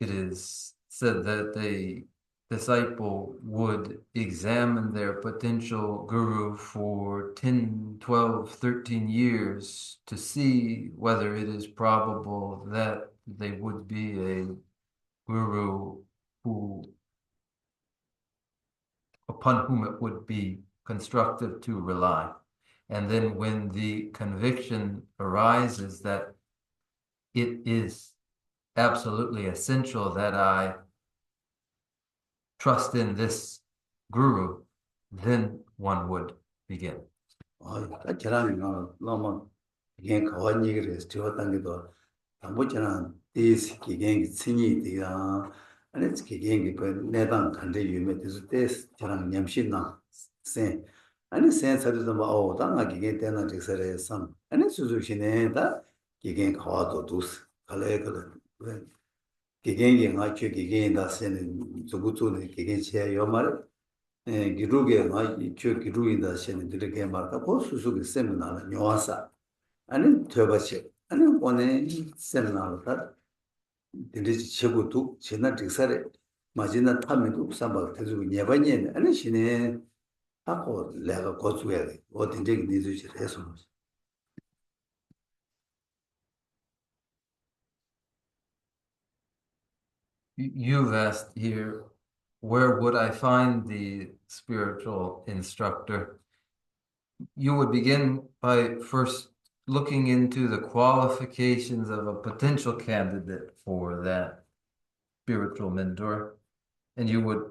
it is said that the disciple would examine their potential guru for 10, 12, 13 years to see whether it is probable that they would be a guru upon whom it would be constructive to rely. And then when the conviction arises that it is absolutely essential that I trust in this guru, then one would begin. 다 계란이나 너무 이게 거한 얘기를 해서 저었던 게도 아무잖아 이스 기겐이 친이 되야 아니 기겐이 그 내당 간대 유명해서 데스 저랑 냠신나 세 아니 센서도 뭐 당아 기겐 때나 직설에 선 아니 수수시네다 기겐 거도 두스 갈래거든 왜 기겐이 나치 기겐다 세는 저부터는 기겐 제 요말 기루게 많이 기루인다 시는 들게 말까 고수수기 세미나는 묘하사 아니 되버시 아니 오늘 세미나다 들리지 최고도 지나 직사래 마지나 타면도 삼박 대주고 예반년 아니 시네 하고 내가 고수해야 돼 어딘지 니즈지 해서 You've asked here, where would I find the spiritual instructor? You would begin by first looking into the qualifications of a potential candidate for that spiritual mentor, and you would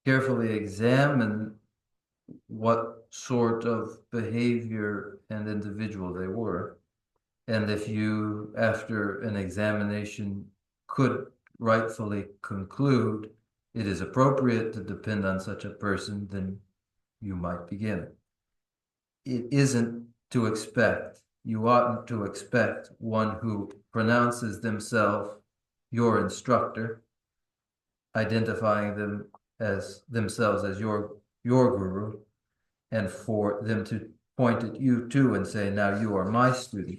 carefully examine what sort of behavior and individual they were. And if you, after an examination, could rightfully conclude it is appropriate to depend on such a person, then you might begin. It isn't to expect, you oughtn't to expect one who pronounces themselves your instructor, identifying themselves as your guru, and for them to point at you too and say, now you are my student.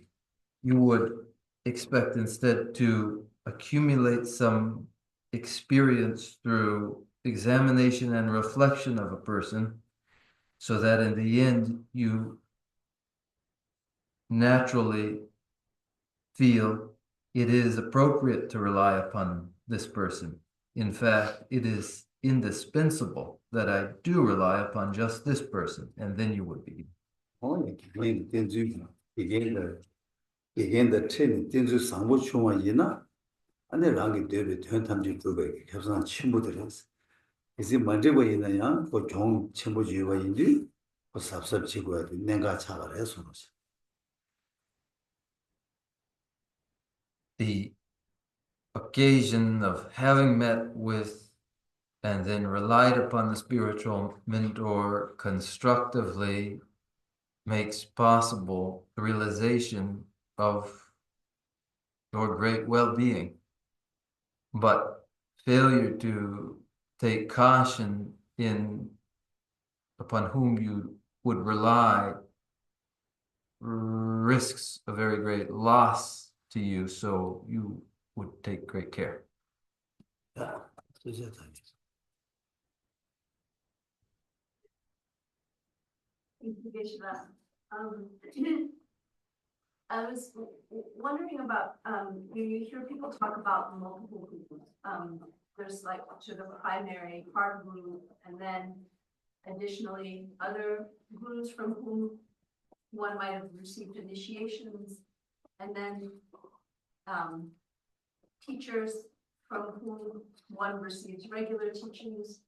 You would expect instead to accumulate some experience through examination and reflection of a person, so that in the end you naturally feel it is appropriate to rely upon this person. In fact, it is indispensable that I do rely upon just this person, and then you would begin. 이게인데 트레이닝 된주 상부 중앙이나 안에 랑이 되게 된탐지 두배 협상 친구들이었어. 이제 먼저 있나야 그종 친구지와 인지 그 삽삽지고야 내가 차가 해서 The occasion of having met with and then relied upon the spiritual mentor constructively makes possible the realization of your great well-being. But failure to take caution in upon whom you would rely risks a very great loss to you, so you would take great care. I was wondering about, you hear people talk about multiple groups. There's like sort of a primary part group, and then additionally other gurus from whom one might have received initiations, and then teachers from whom one receives regular teachings.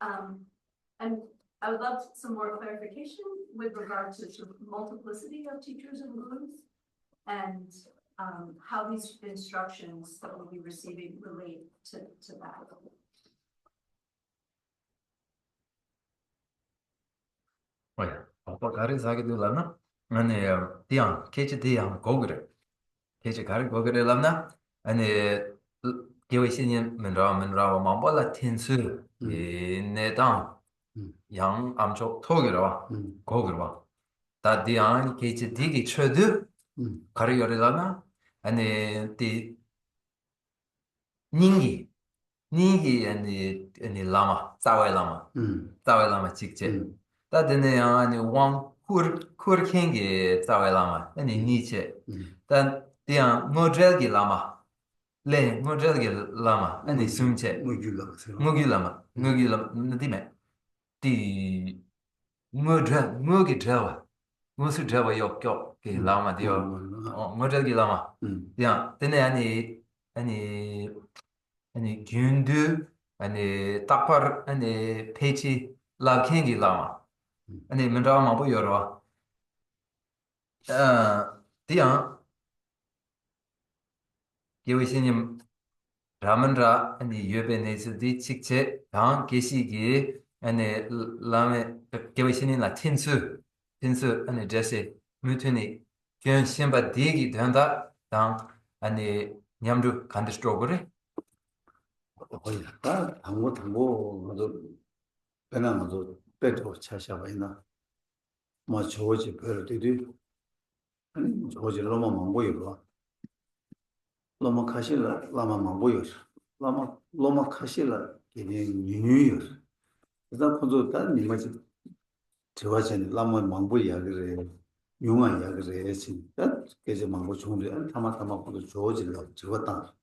And I would love some more clarification with regard to the multiplicity of teachers and gurus and how these instructions that we'll be receiving relate to that. Oye, opa gari sagi du lamna, ane tiang, kechi tiang gogre, kechi gari gogre lamna, ane gewe 신인 menrawa mambo la tinsu, ne tang, yang amcho togirwa, gogirwa. Da tiang kechi digi chodu, gari yore lamna, ane di 닝기, 닝기 아니 라마, 싸웨 라마, 싸웨 라마 직제. 다드네 아니 왕 쿠르킹게 싸웨 라마, 아니 니체. 단 디안 모델기 라마, 레 모델기 라마, 아니 숨체. 무기 라마, 느디메. 디 무기 드라와. 무수 드라와 욕교 게 라마 디오. 모델기 라마. 디안 드네 아니 균두 아니 딱par 아니 페이지 라킹기 라마 아니 mendawa mabu yorwa 디야 gewishinim ramandra 아니 yubenesdi 직제 당 계시기 아니 라메 gewishinim la tinsu 아니 제시 무트니 견 심바 디기 된다 당 아니 냠두 간디스트로그레 거의 다 당고 아주 배낭 아주 빼도 차샤가 있나 뭐 저지 별들이 아니 저지 너무 망고요 너무 가실라 라마 망고요 너무 가실라 이게 뉴요 그다음 콘도 다 니마지 저와전 라마 망고야 그래 용아야 그래 진짜 그래서 망고 좋은데 타마타마 콘도 저지라 저거다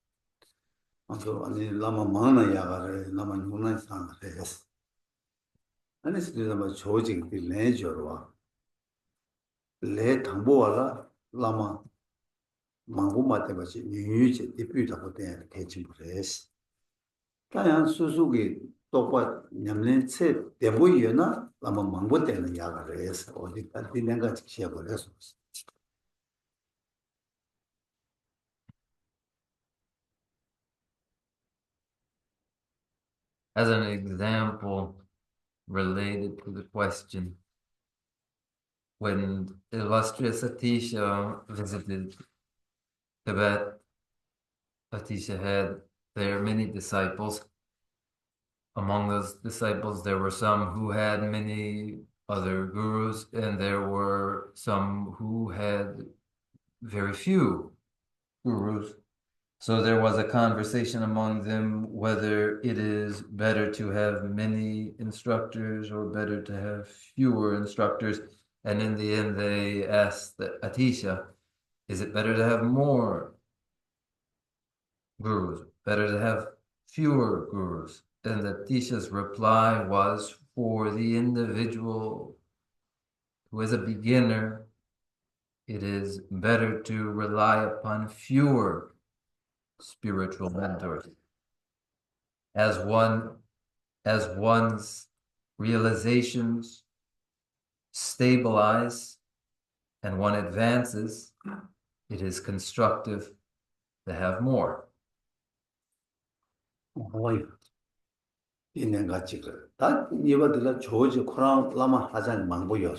아니 라마 망나 야가래 라마 용나 상가래 아니 스리가 뭐 조직 내줘와 레 당보와라 라마 망고마테 같이 뉴유지 디퓨다고 된 개침부레스 그냥 수수기 똑바 냠는 체 대보이나 라마 망고 때는 야가래서 어디 같이 내가 지켜 버렸어 as an example related to the question. When illustrious Atisha visited Tibet, Atisha had there many disciples. Among those disciples, there were some who had many other gurus, and there were some who had very few gurus. So there was a conversation among them whether it is better to have many instructors or better to have fewer instructors. And in the end, they asked Atisha, is it better to have more gurus, better to have fewer gurus? And Atisha's reply was, for the individual who is a beginner, it is better to rely upon fewer spiritual mentors. As one's realizations stabilize and one advances, it is constructive to have more. 있는 같이 그 다 이거들 조지 코랑 라마 하잔 망보여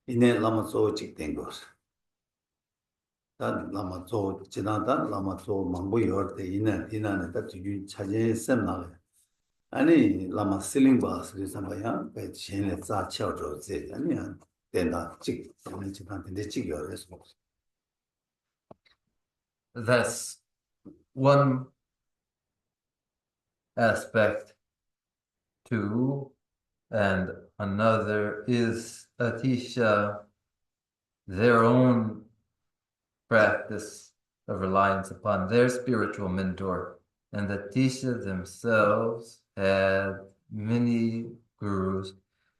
이내 라마 조직 된 거. 다 라마 조 지나다 라마 조 망보여 때 이내는 다 지금 차제 셈나래. 아니 라마 실링 바스 그래서야 배 전에 자쳐줘 제 아니야 된다 직 오늘 집한테 찍어서 That's one aspect to, and another is Atisha, their own practice of reliance upon their spiritual mentor, and Atisha themselves had many gurus,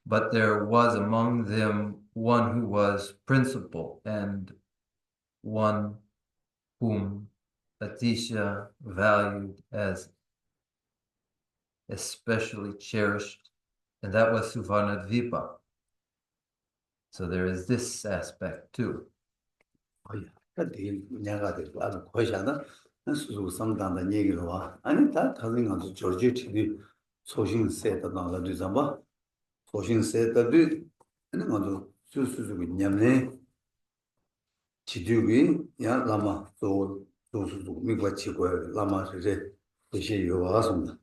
but there was among them one who was principal and one whom Atisha valued as especially cherished, and that was Suvarnadvipa. So there is this aspect too. 그때 내가 그 아주 거시하다 수수 상담의 얘기를 와 아니 다 가진 아주 저지 TV 소신 세다 나가도 잡아 소신 세다도 아니 아주 수수수기 냠네 지두기 야 라마 또 수수수 미과 치고 라마 이제 이제 요와서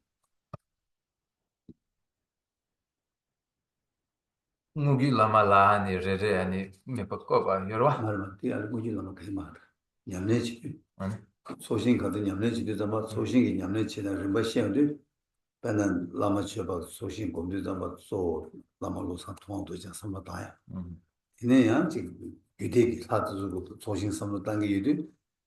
Ngugi lama lahani rere ani mepakoba yorwa. 말만 뒤 알고 지는 그 말. 냠네 지 Ani. 소신 가도 냠네 지도 잡아 소신이 냠네 지나 림바 시험도 배는 라마 쳐봐 소신 공부 잡아 소 라마로 사통도 이제 삼바다야. 이내야 지금 유대기 사주고 소신 삼도 단계 유대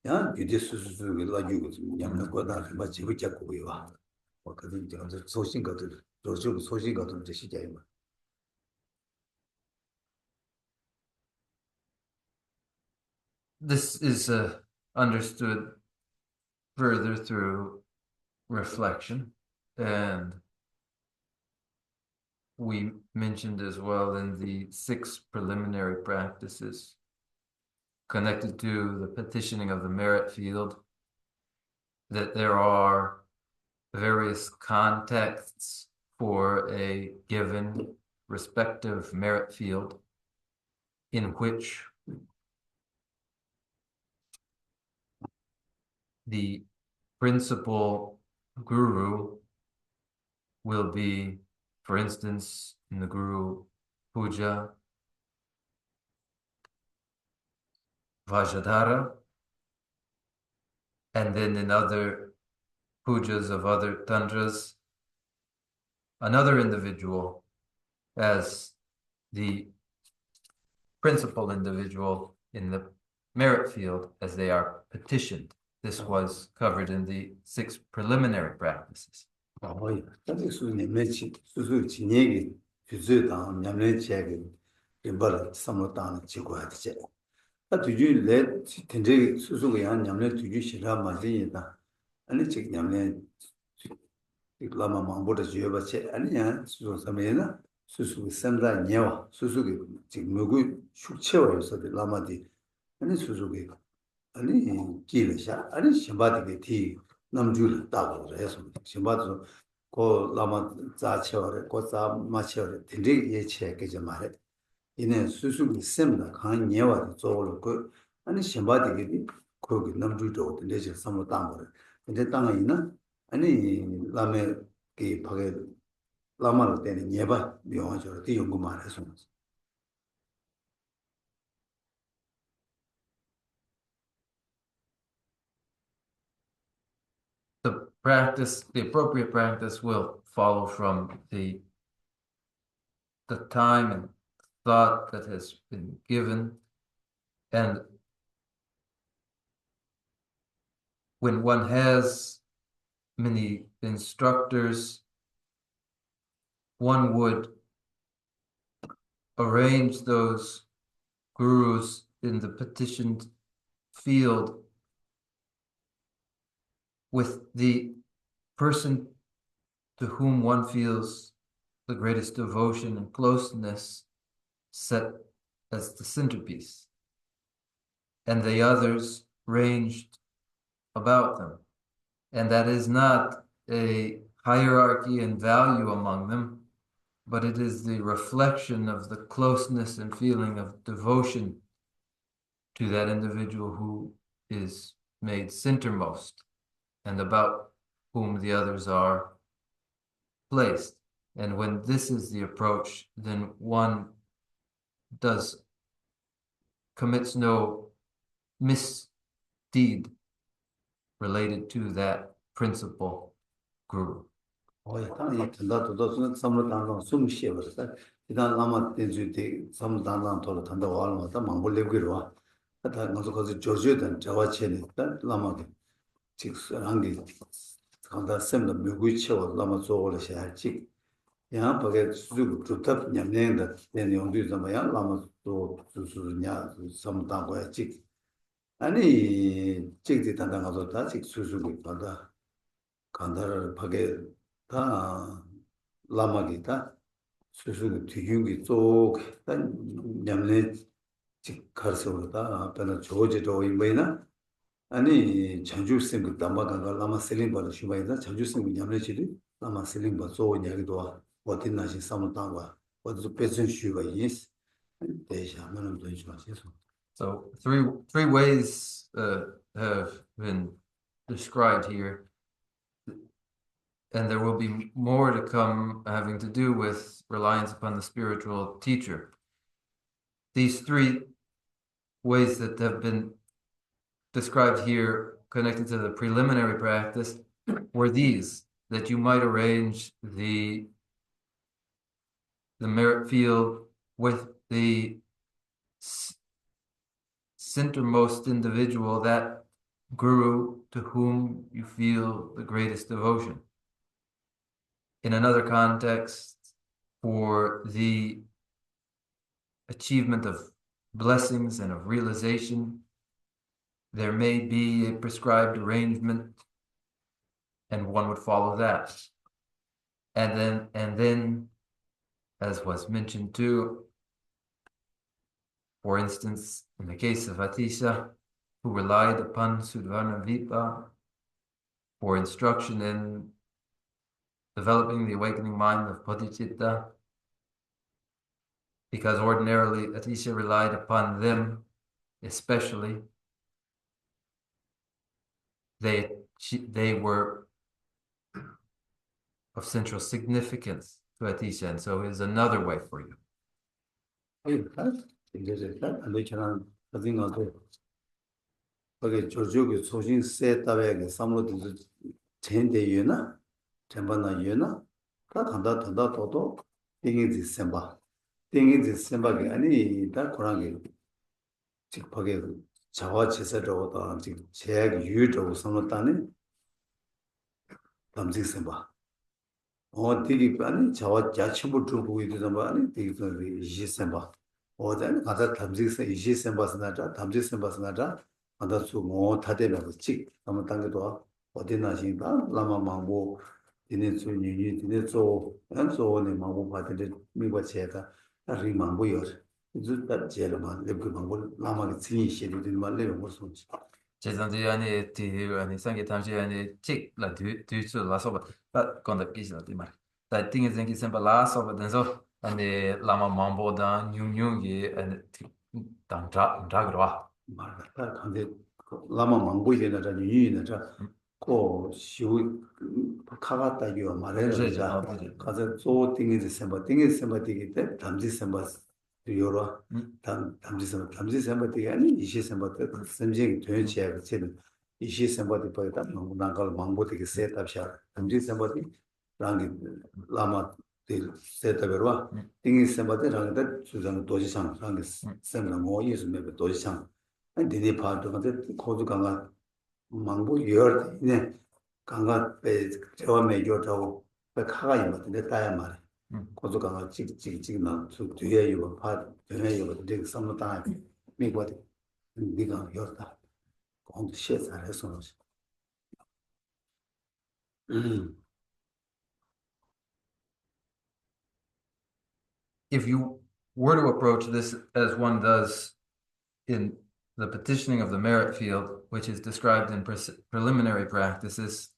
야 유대 수수수기 라주고 냠네 거다 림바 지고 잡고 와. 뭐 그런 이제 소신 것들 저쪽 소신 것들 이제 시작이야. This is understood further through reflection, and we mentioned as well in the 6 preliminary practices connected to the petitioning of the merit field that there are various contexts for a given respective merit field in which the principal guru will be, for instance, in the guru puja, Vajradhara, and then in other pujas of other tantras, another individual as the principal individual in the merit field as they are petitioned. This was covered in the 6 preliminary practices. 근데 수님매치 수수 진행이 주제당 냠내체게 임벌 삼로당 지고야 되지. 아 뒤주 레 텐제 수수가 양 냠내 뒤주 시라 맞이다. 아니 즉 냠내 이글라마 망보다 지어바체 아니야 수수 삼에나 수수 삼다 녀와 수수기 지금 누구 숙체와여서 라마디 아니 수수기 아니 길샤 아니 심바디게 티 남줄 따고 해서 심바도 고 라마 자체와래 고자 마체와래 딘데 예체 그저 말해 이내 수수기 셈다 간 예와 저걸 그 아니 심바디게 거기 남줄도 내지 삼로 땅거래 근데 땅에 있는 아니 라메 그 밖에 라마를 때는 예바 명화죠 그 연구 말해서 The appropriate practice will follow from the time and thought that has been given. And when one has many instructors, one would arrange those gurus in the petitioned field with the person to whom one feels the greatest devotion and closeness set as the centerpiece, and the others ranged about them. And that is not a hierarchy and value among them, but it is the reflection of the closeness and feeling of devotion to that individual who is made centermost and about whom the others are placed. And when this is the approach, then one commits no misdeed related to that principal guru. 당이 된다도 삼로 당당 숨 쉬어버렸어. 일단 아마 된주대 삼로 당당 돌아 단다고 하는 거 망볼레기로 와. 다 너도 거기 조조된 자와체는 라마게 직선 한게 간다 셈도 묘구이 채워 라마 조고를 해야지. 야 밖에 수주 좋다 냠내다 내 용도 좀 봐야 라마 또 수수냐 삼당고 해야지. 아니 직지 단당 가서 다 직수수기 받아 간다를 밖에 다 라마기다 수수 뒤흉기 쪽 냠네 직 가르쳐다 변화 조제도 임베나 아니 전주생 그 담아간가 라마 셀링 받을 수가 전주생 냠네지리 라마 셀링 받고 이야기도 어디 나시 삼다가 어디서 뺏은 수가 있어 대샤면은 되지 마세요. So three ways have been described here, and there will be more to come having to do with reliance upon the spiritual teacher. These three ways that have been described here connected to the preliminary practice were these, that you might arrange the merit field with the centermost individual, that guru to whom you feel the greatest devotion. In another context, for the achievement of blessings and of realization, there may be a prescribed arrangement, and one would follow that. And then, as was mentioned too, for instance, in the case of Atisha, who relied upon Sudvana Vipa for instruction in developing the awakening mind of Bodhicitta, because ordinarily Atisha relied upon them, especially. They were of central significance to Atisha, and so is another way for you. 이제 안되잖아. 어딘가도 거기 조조기 소신 세타베게 삼로도 젠데유나 전반나유나 다 간다 또도 띵이지 셈바 띵이지 셈바게 아니 다 고랑게 직하게 자와 제사로다 지금 제약 유도고 삼았다니 담지 셈바 어디기 아니 자와 자치부 두고 있는 거 아니 되게 이시 셈바 어제 가서 담직세 이시센바스나자 담직센바스나자 만다수 뭐 타데면서 직 아무 단계도 어디 나신다 라마 망고 디네 수니니 디네 조 안조네 망고 바데 미과 제가 리 망고요 이즈다 제르만 레브 망고 라마가 진이 시리든 말레 무슨 제zan지 아니 티 아니 상게 탐지 아니 칙라 뒤스 라소바 바 건다 기시나 디말 다 띵이 쟁기 셈바 라소바 denso 아니 라마 mambo다 뉴뉴기 아니 담자그와 말다 근데 라마 망고 이래나 유이나 고 시우 카가다기와 말해라 가서 조 띵이지 셈바 되기 때 담지 셈바 요로 담지 셈바 되기 아니 이시 셈바 때 semjing tuyen chiya chen ishi sembadi paya ta nangkal mangbo tiki setab sha tamji sembadi rangi lama di setab erwa tingi sembadi rangi ta suzang doji chang rangi sembla ngo yesu mebe doji chang an dini paa tu kante kozu kanga mangbo yor ine kanga pe jewa me yor tawo pe kaga ima tine taya mare kozu kanga chik na su duya yuwa paa duya yuwa tine samlo taya mingwa di 네가 열다 공부 시작해서 If you were to approach this as one does in the petitioning of the merit field, which is described in preliminary practices,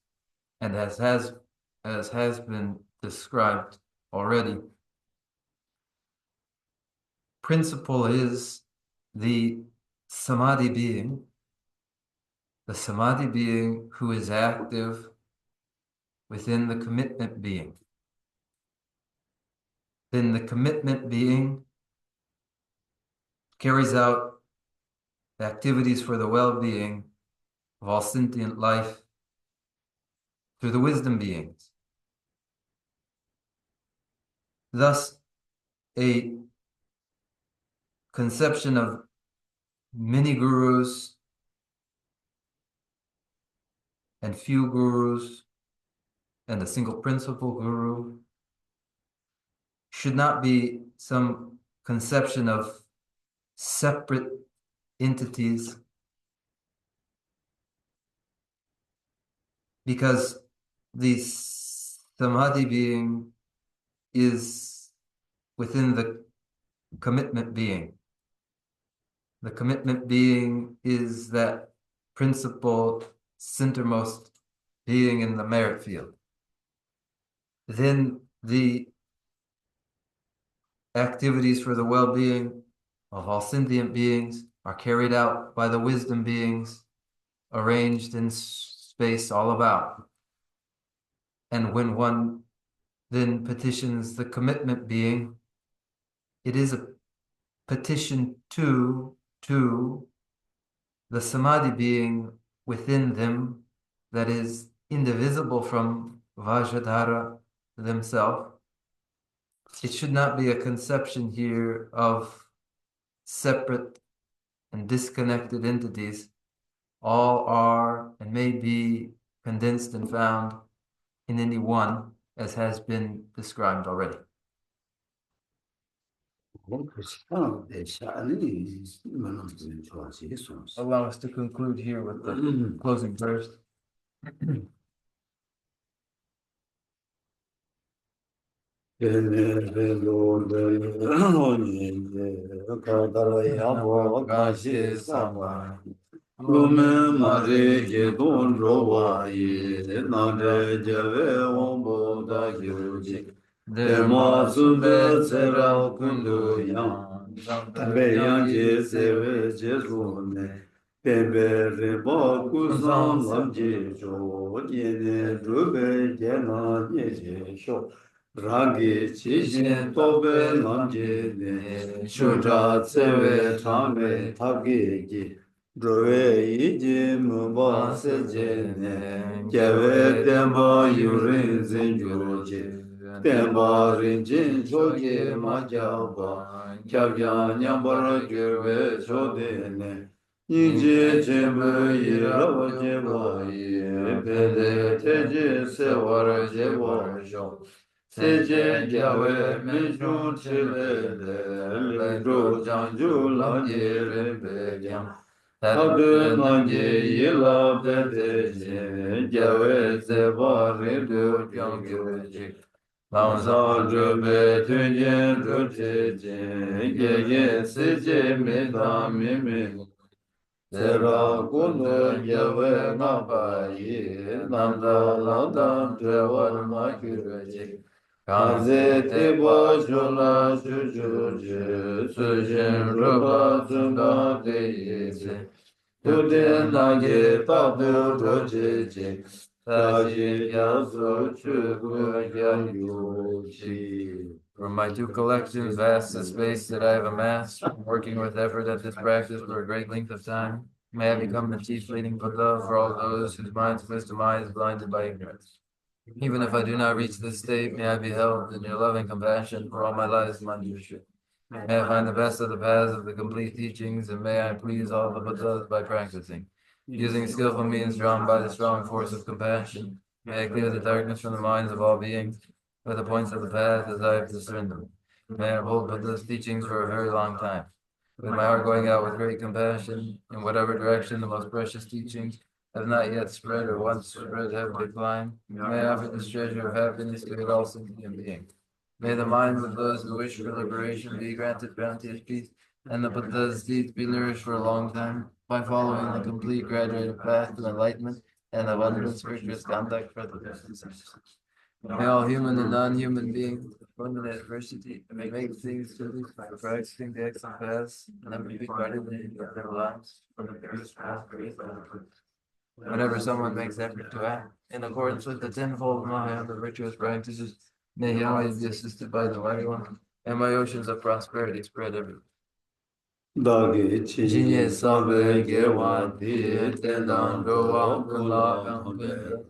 and as has been described already, principle is the samadhi being who is active within the commitment being. Then the commitment being carries out activities for the well-being of all sentient life through the wisdom beings. Thus, a conception of many gurus and few gurus and a single principal guru should not be some conception of separate entities, because the samadhi being is within the commitment being. The commitment being is that principal centermost being in the merit field. Then the activities for the well-being of all sentient beings are carried out by the wisdom beings arranged in space all about. And when one then petitions the commitment being, it is a petition to the samadhi being within them that is indivisible from Vajradhara themselves. It should not be a conception here of separate and disconnected entities. All are and may be condensed and found in any one, as has been described already. Allow us to conclude here with the closing verse. Lume mare je don rowa ye, nande jave ombo da gyuji. Dema sumbe tsera kundu yang, tambe yang je sewe je zune. Pembe rinpa kusam lam je jo, yene rube jena ye je sho. Rangi chi shin tobe lam je ne, shuja tsewe chame tabge je. Drove iji mumba se jene, kyewe tenpa yurin zin yuji, tenpa rinjin choki ma jaba, kyabya nyambara gyurve chodene, niji chenpo yirava jeba ye, pende teji sewara jeba shok, seje kyawe menchun chilele, lendro janju lam yirembe kyam, Tabdu nangi yila bete gyawe zeba rindu kyangyu jik. Lamsa drube tunyen drute jin, gege sije mida mimi. Zera kundu gyawe ngabayi, nanda landa drewar makyu jik. Kanze teba jula jujuji, sujin rupa zunda deyizi. Tuden nage tabdu rojeji, taji yasu chugu yanyuji. From my two collections, vast the space that I have amassed, working with effort at this practice for a great length of time, may I become the chief leading Buddha for all those whose minds wisdom eye is blinded by ignorance. Even if I do not reach this state, may I be held in your loving compassion for all my lives and manjushri. May I find the best of the paths of the complete teachings, and may I please all the Buddhas by practicing. Using skillful means drawn by the strong force of compassion, may I clear the darkness from the minds of all beings, with the points of the path as I have discerned them. May I hold Buddha's teachings for a very long time. With my heart going out with great compassion, in whatever direction the most precious teachings have not yet spread or once spread have declined, may I offer this treasure of happiness to all sentient beings. May the minds of those who wish for liberation be granted bounteous peace, and the Buddha's deeds be nourished for a long time by following the complete graduated path to enlightenment and abundance virtuous conduct for the business. May all human and non-human beings abundant adversity may make things to this by practicing the excellent paths and never be guarded in their lives from the various paths created by the Buddha. Whenever someone makes effort to act in accordance with the tenfold Maya, the virtuous practices, may he always be assisted by the Mighty One, and my oceans of prosperity spread everywhere. Dagi chi Jinye sabe sabe gewa gewa di di tendan tendan rowa rowa kula kula kambe. kambe.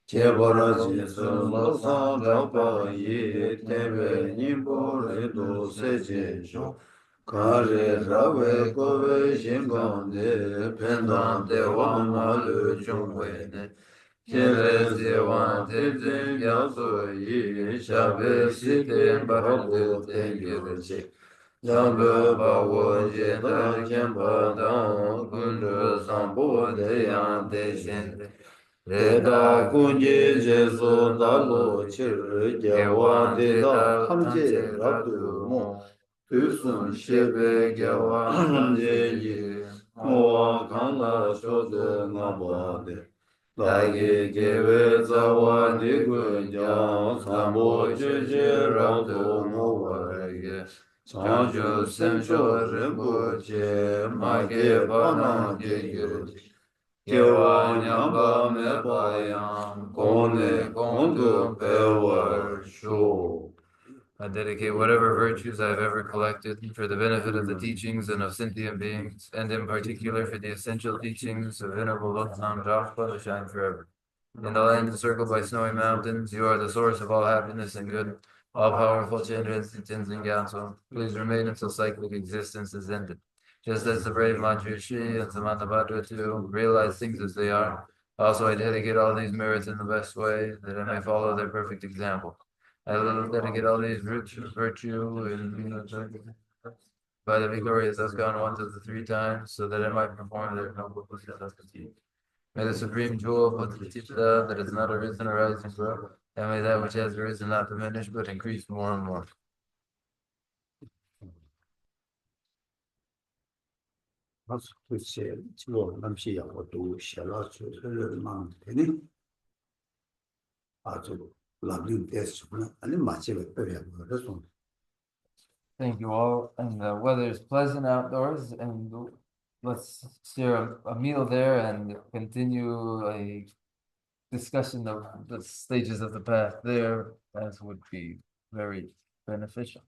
Chebara jesu lo san japa yi tenbe nimbo redo se je sho. Kare rawe kowe shingande pendan dewa malu chungwe ne. Kere zewan tenzen gyaso yi shabe si ten baradu tengir chik. Jambu bawo jeta kempa dang kundu sampo de yang de shen. Deda kunje jesu dalo chir gyawa deda tamje radu mo Tusun shebe gyawa ramje ye Mowa kanla shodo nabade Dagi gewe zawa digu jang Sambo jeje rado mo warge Chanju semsho rinpo che Mage bana ge Kewa nyamba me bayang, kone kondu pewar sho. I dedicate whatever virtues I have ever collected for the benefit of the teachings and of sentient beings, and in particular for the essential teachings of Venerable Lottam Drachpa to shine forever. In the land encircled by snowy mountains, you are the source of all happiness and good, all powerful Chandra Tins and Gyatso. Please remain until cyclic existence is ended. Just as the brave Manjushri and Samantabhadra too realize things as they are, also I dedicate all these merits in the best way, that I may follow their perfect example. I dedicate all these virtue and by the victorious Askan one to the three times, so that I might perform their noble duties. May the supreme jewel put to the Chitta that has not arisen arise and grow, and may that which has arisen not diminish but increase more and more. 가서 글쎄 지금 남시하고 또 샬라스 흘러만 되니 아주 람림 됐으나 아니 마치가 빼야 그래서 Thank you all, and the weather is pleasant outdoors, and let's share a meal there and continue a discussion of the stages of the path there, as would be very beneficial.